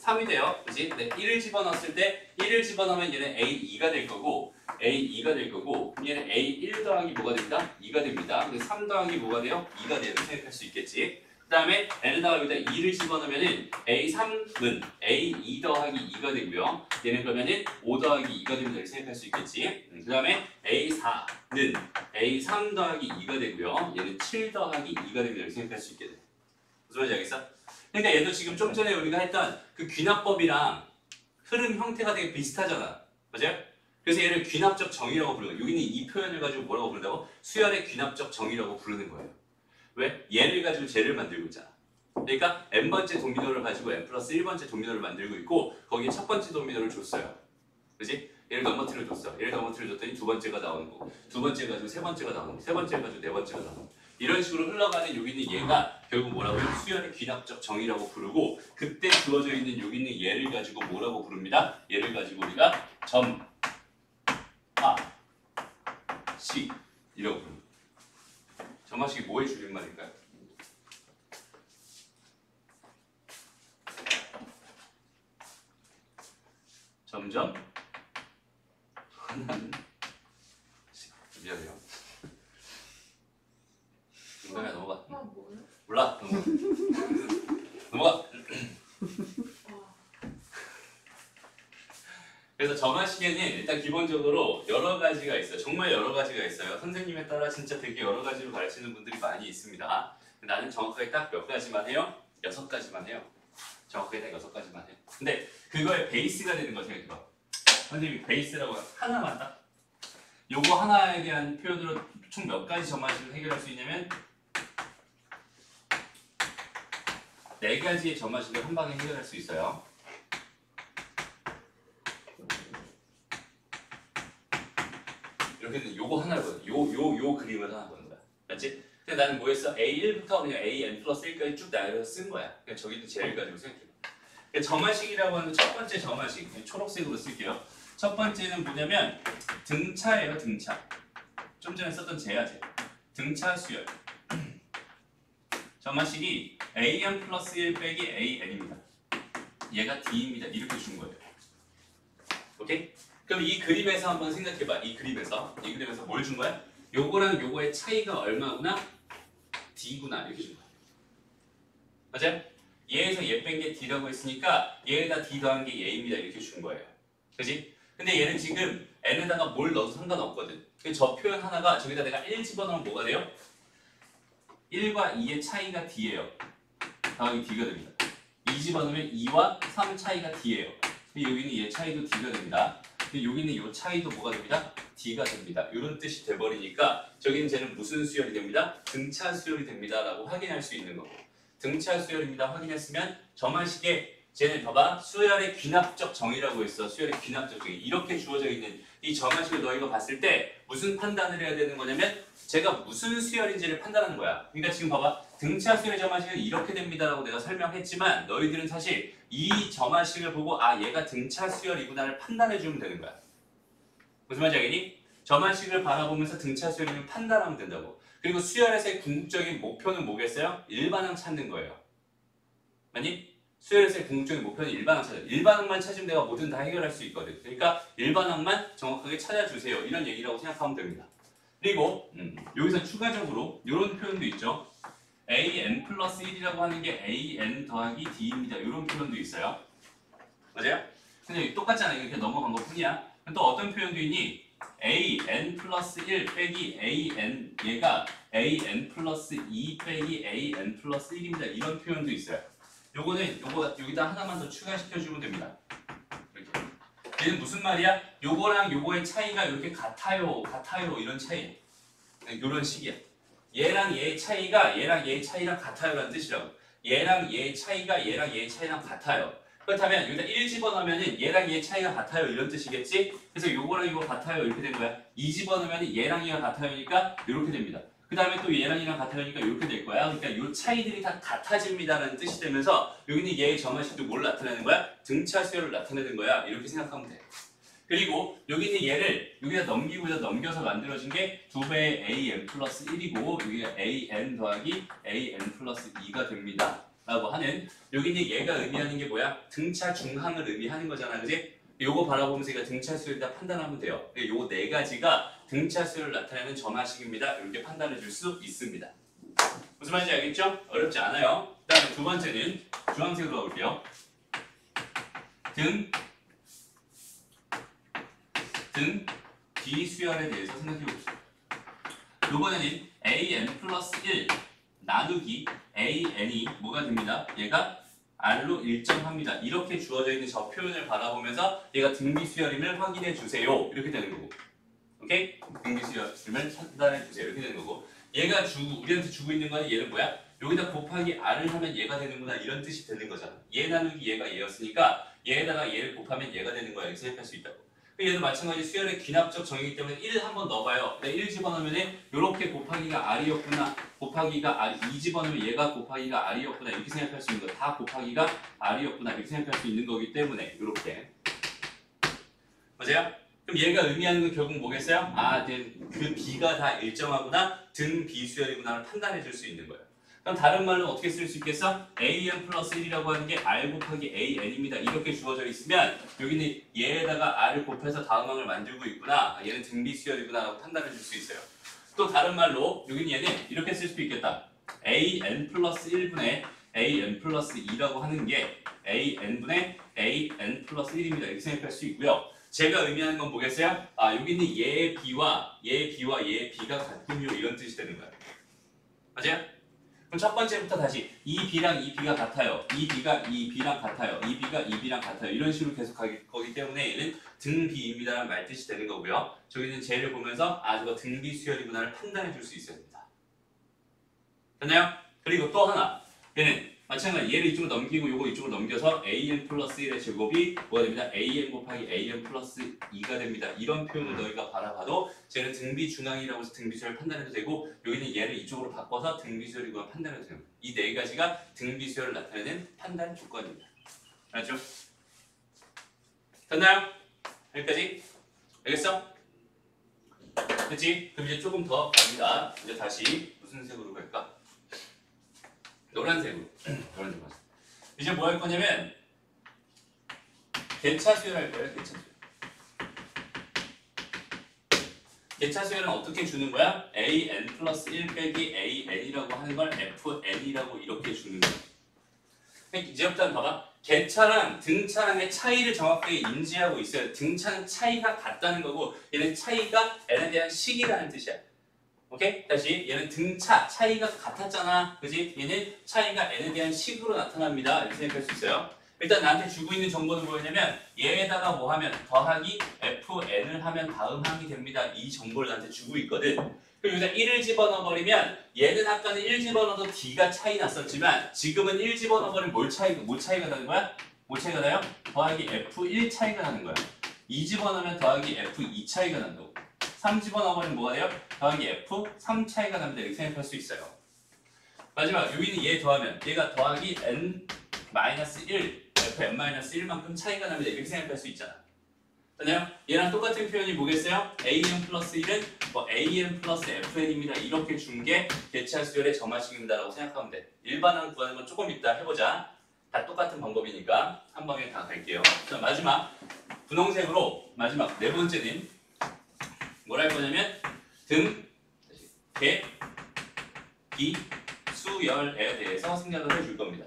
3이 돼요. 그지? 근데 1을 집어넣었을 때 1을 집어넣으면 얘는 A2가 될 거고 A2가 될 거고 얘는 A1 더하기 뭐가 됩니다? 2가 됩니다. 근데 3 더하기 뭐가 돼요? 2가 돼요. 생각할 수 있겠지. 그 다음에 n에다가 여기다 2를 집어넣으면은 A3은 A2 더하기 2가 되고요. 얘는 그러면은 5 더하기 2가 됩니다. 이렇게 생각할 수 있겠지. 그 다음에 A4는 A3 더하기 2가 되고요. 얘는 7 더하기 2가 됩니다. 이렇게 생각할 수 있게 돼. 무슨 말인지 알겠어? 그러니까 얘도 지금 좀 전에 우리가 했던 그 귀납법이랑 흐름 형태가 되게 비슷하잖아. 맞아요? 그래서 얘를 귀납적 정의라고 부르는 거예요. 여기는 이 표현을 가지고 뭐라고 부른다고? 수열의 귀납적 정의라고 부르는 거예요. 왜? 얘를 가지고 쟤를 만들고 있잖아. 그러니까 n번째 도미노를 가지고 n 플러스 1번째 도미노를 만들고 있고 거기에 첫 번째 도미노를 줬어요. 그지? 얘를 넘어뜨려 줬어. 얘를 넘어뜨려 줬더니 두 번째가 나오는 거고 두 번째 가지고 세 번째가 나오는 거고 세 번째 가지고 네 번째가 나오는 거고 이런 식으로 흘러가는 여기 있는 얘가 결국 뭐라고요? 수열의 귀납적 정의라고 부르고 그때 주어져 있는 여기 있는 얘를 가지고 뭐라고 부릅니다. 얘를 가지고 우리가 점, 하, 시 이라고 부릅니다. 점하식이 뭐의 줄임말일까요? 점점 하나는 미안해요. 농담이야 넘어가. 아 뭐예요? 몰라 넘어가. 넘어가. 그래서 점화식에는 일단 기본적으로 여러 가지가 있어요. 정말 여러 가지가 있어요. 선생님에 따라 진짜 되게 여러 가지로 가르치는 분들이 많이 있습니다. 나는 정확하게 딱 몇 가지만 해요? 6가지만 해요. 정확하게 딱 6가지만 해요. 근데 그거의 베이스가 되는 거 생각해봐. 선생님이 베이스라고 하나만 딱 요거 하나에 대한 표현으로 총 몇 가지 점화식을 해결할 수 있냐면 4가지의 점화식을 한 방에 해결할 수 있어요. 이렇게는 요거 하나를 보는 요 그림을 하나 보는 거야. 맞지? 근데 나는 뭐 했어? A1부터 그냥 AN 플러스 1까지 쭉 나열해서 쓴 거야. 그러니까 저기도 제를 가지고 생각해봐. 그러니까 점화식이라고 하는 첫 번째 점화식, 초록색으로 쓸게요. 첫 번째는 뭐냐면 등차예요, 등차. 좀 전에 썼던 제야, 제. 등차 수열. 점화식이 AN 플러스 1 빼기 AN입니다. 얘가 D입니다. 이렇게 준 거예요. 오케이? 그럼 이 그림에서 한번 생각해봐. 이 그림에서 뭘 준 거야? 요거랑 요거의 차이가 얼마구나? D구나 이렇게 준 거야. 맞아요? 얘에서 얘 뺀 게 D라고 했으니까 얘에다 D 더한 게 얘입니다. 이렇게 준 거예요. 그지? 근데 얘는 지금 n에다가 뭘 넣어도 상관없거든. 저 표현 하나가 저기다 내가 1 집어넣으면 뭐가 돼요? 1과 2의 차이가 D예요. 더하기 D가 됩니다. 2 집어넣으면 2와 3 차이가 D예요. 여기는 얘 차이도 D가 됩니다. 여기는 요 차이도 뭐가 됩니다? D가 됩니다. 이런 뜻이 돼버리니까 저기는 쟤는 무슨 수열이 됩니다? 등차 수열이 됩니다. 라고 확인할 수 있는 거고 등차 수열입니다. 확인했으면 점화식에 쟤는 봐봐 수열의 귀납적 정의라고 했어. 수열의 귀납적 정의 이렇게 주어져 있는 이 점화식을 너희가 봤을 때 무슨 판단을 해야 되는 거냐면 제가 무슨 수열인지를 판단하는 거야. 그러니까 지금 봐봐 등차 수열의 점화식은 이렇게 됩니다 라고 내가 설명했지만 너희들은 사실 이 점화식을 보고 아 얘가 등차 수열이구나를 판단해 주면 되는 거야. 무슨 말인지 알겠니? 점화식을 바라보면서 등차 수열이면 판단하면 된다고. 그리고 수열에서의 궁극적인 목표는 뭐겠어요? 일반항 찾는 거예요. 맞니? 수열에서의 궁극적인 목표는 일반항 찾아요. 일반항만 찾으면 내가 뭐든 다 해결할 수 있거든. 그러니까 일반항만 정확하게 찾아주세요. 이런 얘기라고 생각하면 됩니다. 그리고 여기서 추가적으로 이런 표현도 있죠. AN 플러스 1이라고 하는 게 AN 더하기 D입니다. 이런 표현도 있어요. 맞아요? 근데 똑같잖아. 이렇게 넘어간 것 뿐이야. 또 어떤 표현도 있니? AN 플러스 1 빼기 AN 얘가 AN 플러스 2 빼기 AN 플러스 1입니다. 이런 표현도 있어요. 요거는 여기다 하나만 더 추가시켜주면 됩니다. 이렇게. 얘는 무슨 말이야? 요거랑 요거의 차이가 이렇게 같아요 이런 차이. 이런 식이야. 얘랑 얘의 차이가 얘랑 얘의 차이랑 같아요라는 뜻이라고. 얘랑 얘의 차이가 얘랑 얘의 차이랑 같아요. 그렇다면 여기다 1 집어넣으면 얘랑 얘의 차이가 같아요 이런 뜻이겠지? 그래서 요거랑 이거 같아요 이렇게 된 거야. 2 집어넣으면 얘랑 얘가 같아요니까 이렇게 됩니다. 그 다음에 또 얘랑 얘랑 같아요니까 이렇게 될 거야. 그러니까 요 차이들이 다 같아집니다라는 뜻이 되면서 여기는 얘의 점화식도 뭘 나타내는 거야? 등차 수열을 나타내는 거야. 이렇게 생각하면 돼. 그리고 여기는 얘를 여기다 넘겨서 만들어진 게 2배의 AN 플러스 1이고 여기가 AN 더하기 AN 플러스 2가 됩니다. 라고 하는 여기 있는 얘가 의미하는 게 뭐야? 등차 중항을 의미하는 거잖아, 그지? 요거 바라보면서 얘가 등차 수를 다 판단하면 돼요. 요 네 가지가 등차 수를 나타내는 점화식입니다. 이렇게 판단해 줄 수 있습니다. 무슨 말인지 알겠죠? 어렵지 않아요. 그 다음에 두 번째는 주황색으로 가볼게요. 등 비수열에 대해서 생각해 봅시다. 이번에는 an 플러스 1 나누기 an이 뭐가 됩니다? 얘가 r로 일정합니다. 이렇게 주어져 있는 저 표현을 바라보면서 얘가 등비수열임을 확인해 주세요. 이렇게 되는 거고. 오케이? 등비수열임을 판단해 주세요. 이렇게 되는 거고. 얘가 우리한테 주고 있는 거는 얘는 뭐야? 여기다 곱하기 r을 하면 얘가 되는구나 이런 뜻이 되는 거잖아. 얘 나누기 얘가 얘였으니까 얘에다가 얘를 곱하면 얘가 되는 거야. 이렇게 생각할 수 있다고. 얘도 마찬가지 수열의 귀납적 정의이기 때문에 1을 한번 넣어봐요. 1 집어넣으면 이렇게 곱하기가 r이었구나. 곱하기가 r 2 집어넣으면 얘가 곱하기가 r이었구나. 이렇게 생각할 수 있는 거. 다 곱하기가 r이었구나. 이렇게 생각할 수 있는 거기 때문에 이렇게. 맞아요? 그럼 얘가 의미하는 건 결국 뭐겠어요? 아, 그 b가 다 일정하구나. 등 비수열이구나를 판단해 줄 수 있는 거예요. 그럼 다른 말로 어떻게 쓸 수 있겠어? an 플러스 1이라고 하는 게 r 곱하기 an입니다. 이렇게 주어져 있으면 여기는 얘에다가 r을 곱해서 다음항을 만들고 있구나. 얘는 등비수열이구나 라고 판단해 줄 수 있어요. 또 다른 말로 여기는 얘는 이렇게 쓸 수도 있겠다. an 플러스 1분의 an 플러스 2라고 하는 게 an분의 an 플러스 1입니다. 이렇게 생각할 수 있고요. 제가 의미하는 건 뭐겠어요? 아, 여기 있는 얘의 b와 얘의 b가 같군요. 이런 뜻이 되는 거예요. 맞아요? 그럼 첫 번째부터 다시 이 b랑 이 b가 같아요. 이 b가 이 b랑 같아요. 이 b가 이 b랑 같아요. 이런 식으로 계속 가기 거기 때문에 얘는 등비입니다라는 말뜻이 되는 거고요. 저기는 쟤를 보면서 아, 저거 등비수열이구나를 판단해 줄 수 있어야 됩니다. 됐나요? 그리고 또 하나. 얘는 마찬가지 얘를 이쪽으로 넘기고 요거 이쪽으로 넘겨서 an 플러스 1의 제곱이 뭐가 됩니다? an 곱하기 an 플러스 2가 됩니다. 이런 표현을 너희가 바라봐도 쟤는 등비중앙이라고 해서 등비수열 판단해도 되고 여기는 얘를 이쪽으로 바꿔서 등비수열이구나 판단해도 됩니다. 이 네 가지가 등비수열을 나타내는 판단 조건입니다. 알았죠? 됐나요? 여기까지? 알겠어? 됐지? 그럼 이제 조금 더 갑니다. 이제 다시 무슨 색으로 갈까? 노란색으로. 노란색 맞아. 이제 뭐 할 거냐면 개차수열 할 거예요. 개차수열. 개차수열은 어떻게 주는 거야? an 플러스 1 빼기 an이라고 하는 걸 fn이라고 이렇게 주는 거야. 이제부터 봐봐. 개차랑 등차랑의 차이를 정확하게 인지하고 있어요. 등차는 차이가 같다는 거고 얘는 차이가 n에 대한 식이라는 뜻이야. 오케이? 다시 얘는 등차 차이가 같았잖아. 그지? 얘는 차이가 n에 대한 식으로 나타납니다. 이렇게 생각할 수 있어요. 일단 나한테 주고 있는 정보는 뭐였냐면 얘에다가 뭐 하면 더하기 fn을 하면 다음 항이 됩니다. 이 정보를 나한테 주고 있거든. 그럼 여기다 1을 집어넣어 버리면 얘는 아까는 1 집어넣어도 d가 차이 났었지만 지금은 1 집어넣어 버리면 뭘 차이가 나는 거야? 뭘 차이가 나요? 더하기 f1 차이가 나는 거야. 2 집어넣으면 더하기 f2 차이가 난다고. 3 집어넣어버리면 뭐가 돼요? 더하기 f3 차이가 납니다. 이렇게 생각할 수 있어요. 마지막 여기는 얘 더하면 얘가 더하기 n-1 fn-1만큼 차이가 납니다. 이렇게 생각할 수 있잖아. 됐나요? 얘랑 똑같은 표현이 뭐겠어요? an 플러스 1은 뭐 an 플러스 fn입니다. 이렇게 준 게 개차수열의 점화식입니다. 라고 생각하면 돼. 일반항 구하는 건 조금 이따 해보자. 다 똑같은 방법이니까 한 방에 다 갈게요. 자, 마지막 분홍색으로 마지막 네 번째는 뭘 할 거냐면 개, 비, 수열에 대해서 생각을 해줄 겁니다.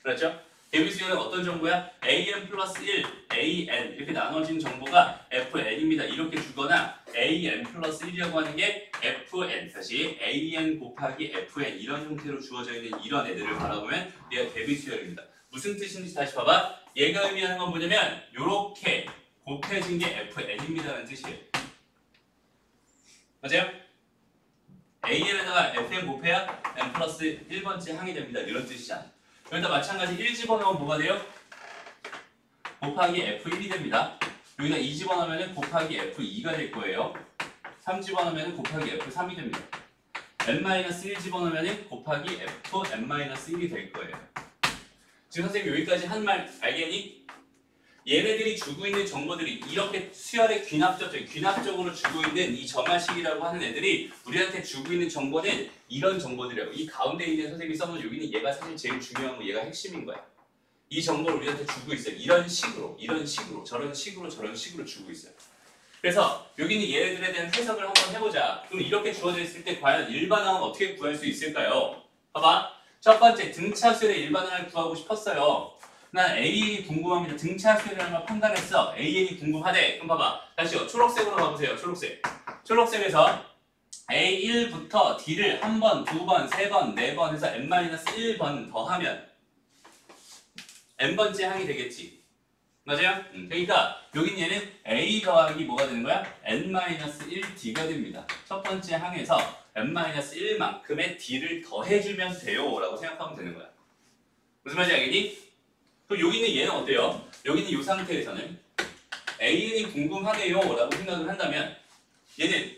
그렇죠? 개비수열은 어떤 정보야? an 플러스 1, an 이렇게 나눠진 정보가 fn입니다. 이렇게 주거나 an 플러스 1이라고 하는 게 fn 다시 an 곱하기 fn 이런 형태로 주어져 있는 이런 애들을 바라보면 얘가 개비수열입니다. 무슨 뜻인지 다시 봐봐. 얘가 의미하는 건 뭐냐면 요렇게 곱해진 게 fn입니다라는 뜻이에요. 맞아요? an에다가 fn 곱해야 n 플러스 1번째 항이 됩니다. 이런 뜻이잖아. 여기다 마찬가지 1 집어넣으면 뭐가 돼요? 곱하기 f1이 됩니다. 여기다 2 집어넣으면 곱하기 f2가 될 거예요. 3 집어넣으면 곱하기 f3이 됩니다. n-1 집어넣으면 곱하기 fn-1이 될 거예요. 지금 선생님 여기까지 한 말 알겠니? 얘네들이 주고 있는 정보들이 이렇게 수열의 귀납적으로 주고 있는 이 점화식이라고 하는 애들이 우리한테 주고 있는 정보는 이런 정보들이라고. 이 가운데 있는 선생님이 써놓은 여기는 얘가 사실 제일 중요한 거, 얘가 핵심인 거야. 이 정보를 우리한테 주고 있어요. 이런 식으로, 저런 식으로 주고 있어요. 그래서 여기는 얘네들에 대한 해석을 한번 해보자. 그럼 이렇게 주어져 있을 때 과연 일반항은 어떻게 구할 수 있을까요? 봐봐. 첫 번째, 등차 수열의 일반항을 구하고 싶었어요. 난 AN이 궁금합니다. 등차 수열이라는 걸 판단했어. AN이 궁금하대. 그럼 봐봐. 다시요. 초록색으로 가보세요. 초록색에서 A1부터 D를 한 번, 두 번, 세 번, 네 번 해서 n-1번 더하면 n번째 항이 되겠지. 맞아요? 그러니까 여긴 얘는 A 더하기 뭐가 되는 거야? n-1D가 됩니다. 첫 번째 항에서 n-1만큼의 D를 더해주면 돼요 라고 생각하면 되는 거야. 무슨 말인지 알겠니? 그럼 여기는 얘는 어때요? 여기는 이 상태에서는 AN이 궁금하네요 라고 생각을 한다면 얘는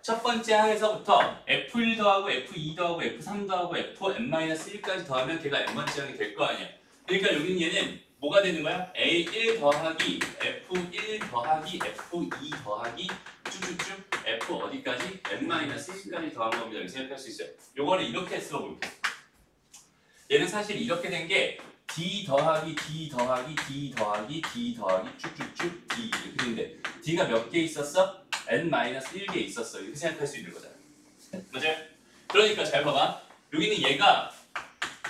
첫 번째 항에서부터 F1 더하고 F2 더하고 F3 더하고 Fn-1까지 더하면 걔가 n번째 항이 될 거 아니야. 그러니까 여기는 얘는 뭐가 되는 거야? A1 더하기 F1 더하기 F2 더하기 쭉쭉쭉 F 어디까지? n-1까지 더한 겁니다. 이렇게 생각할 수 있어요. 요거를 이렇게 써볼게요. 얘는 사실 이렇게 된 게 D 더하기 D 더하기 D 더하기 D 더하기 쭉쭉쭉 D 이렇게 되는데 D가 몇 개 있었어? n-1개 있었어. 이렇게 생각할 수 있는 거잖아. 맞아요? 그러니까 잘 봐봐. 여기는 얘가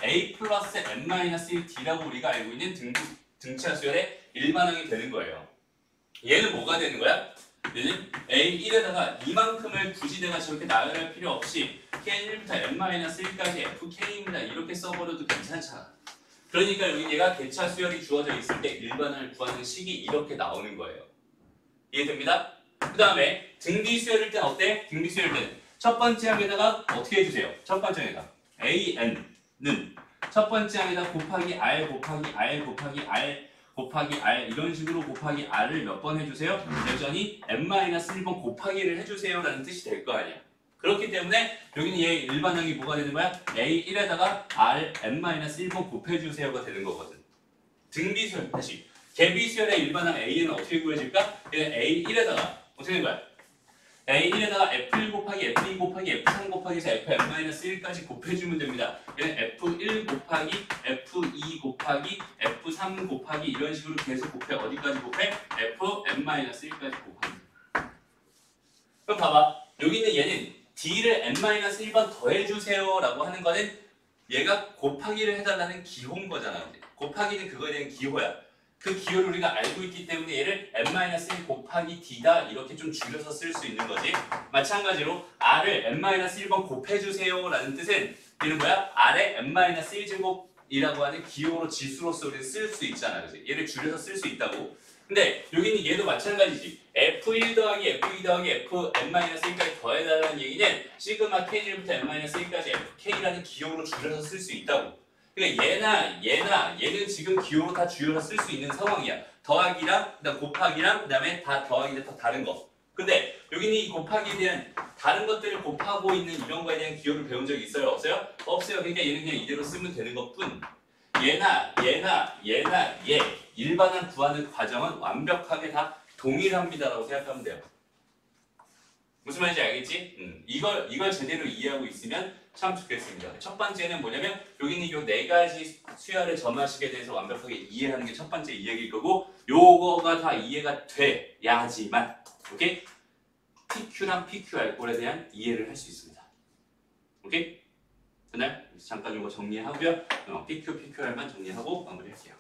A 플러스 n-1D라고 우리가 알고 있는 등차 수열의 일반항이 되는 거예요. 얘는 뭐가 되는 거야? 얘는 A1에다가 이만큼을 굳이 내가 저렇게 나열할 필요 없이 K1부터 n-1까지 FK입니다. 이렇게 써버려도 괜찮잖아. 그러니까 여기 얘가 개차 수열이 주어져 있을 때 일반항을 구하는 식이 이렇게 나오는 거예요. 이해됩니다? 그 다음에 등비 수열일 땐 어때? 등비 수열일 때는 첫 번째 항에다가 어떻게 해주세요? 첫 번째 항에다 AN는 첫 번째 항에다 곱하기 R 곱하기 R 곱하기 R 곱하기 R 이런 식으로 곱하기 R을 몇 번 해주세요? 여전히 n-1번 곱하기를 해주세요 라는 뜻이 될 거 아니야. 그렇기 때문에 여기는 얘 일반항이 뭐가 되는 거야? A1에다가 R n-1번 곱해주세요가 되는 거거든. 등비수열 다시 개비수열의 일반항 A는 어떻게 구해질까? 얘는 A1에다가 어떻게 되는 거야? A1에다가 F1 곱하기 F2 곱하기 F3 곱하기 해서 Fn-1까지 곱해주면 됩니다. 얘는 F1 곱하기 F2 곱하기 F3 곱하기 이런 식으로 계속 곱해. 어디까지 곱해? Fn-1까지 곱합니다. 그럼 봐봐. 여기 있는 얘는 D를 n-1번 더해주세요 라고 하는 거는 얘가 곱하기를 해달라는 기호인 거잖아. 곱하기는 그거에 대한 기호야. 그 기호를 우리가 알고 있기 때문에 얘를 n-1 곱하기 D다 이렇게 좀 줄여서 쓸 수 있는 거지. 마찬가지로 R을 n-1번 곱해주세요 라는 뜻은 얘는 뭐야? R의 n-1제곱이라고 하는 기호로 지수로서 우리는 쓸 수 있잖아. 그치? 얘를 줄여서 쓸 수 있다고. 근데 여기는 얘도 마찬가지지. F1 더하기 F2 더하기 Fn-1까지 더해달라는 얘기는 시그마 K1부터 n-1까지 FK라는 기호로 줄여서 쓸 수 있다고. 그러니까 얘는 지금 기호로 다 줄여서 쓸 수 있는 상황이야. 더하기랑 그다음 곱하기랑 그다음에 다 더하기랑 다 다른 거. 근데 여기는 이 곱하기에 대한 다른 것들을 곱하고 있는 이런 거에 대한 기호를 배운 적이 있어요? 없어요? 없어요. 그러니까 얘는 그냥 이대로 쓰면 되는 것뿐. 얘나 얘 일반항 구하는 과정은 완벽하게 다 동일합니다라고 생각하면 돼요. 무슨 말인지 알겠지? 이걸 제대로 이해하고 있으면 참 좋겠습니다. 첫 번째는 뭐냐면 여기는 이 네 가지 수열의 점화식에 대해서 완벽하게 이해하는 게 첫 번째 이야기일 거고 요거가 다 이해가 돼야지만 오케이? PQ랑 PQR꼴에 대한 이해를 할 수 있습니다. 오케이? 됐나요? 잠깐 요거 정리하고요. PQ, PQR만 정리하고 마무리할게요.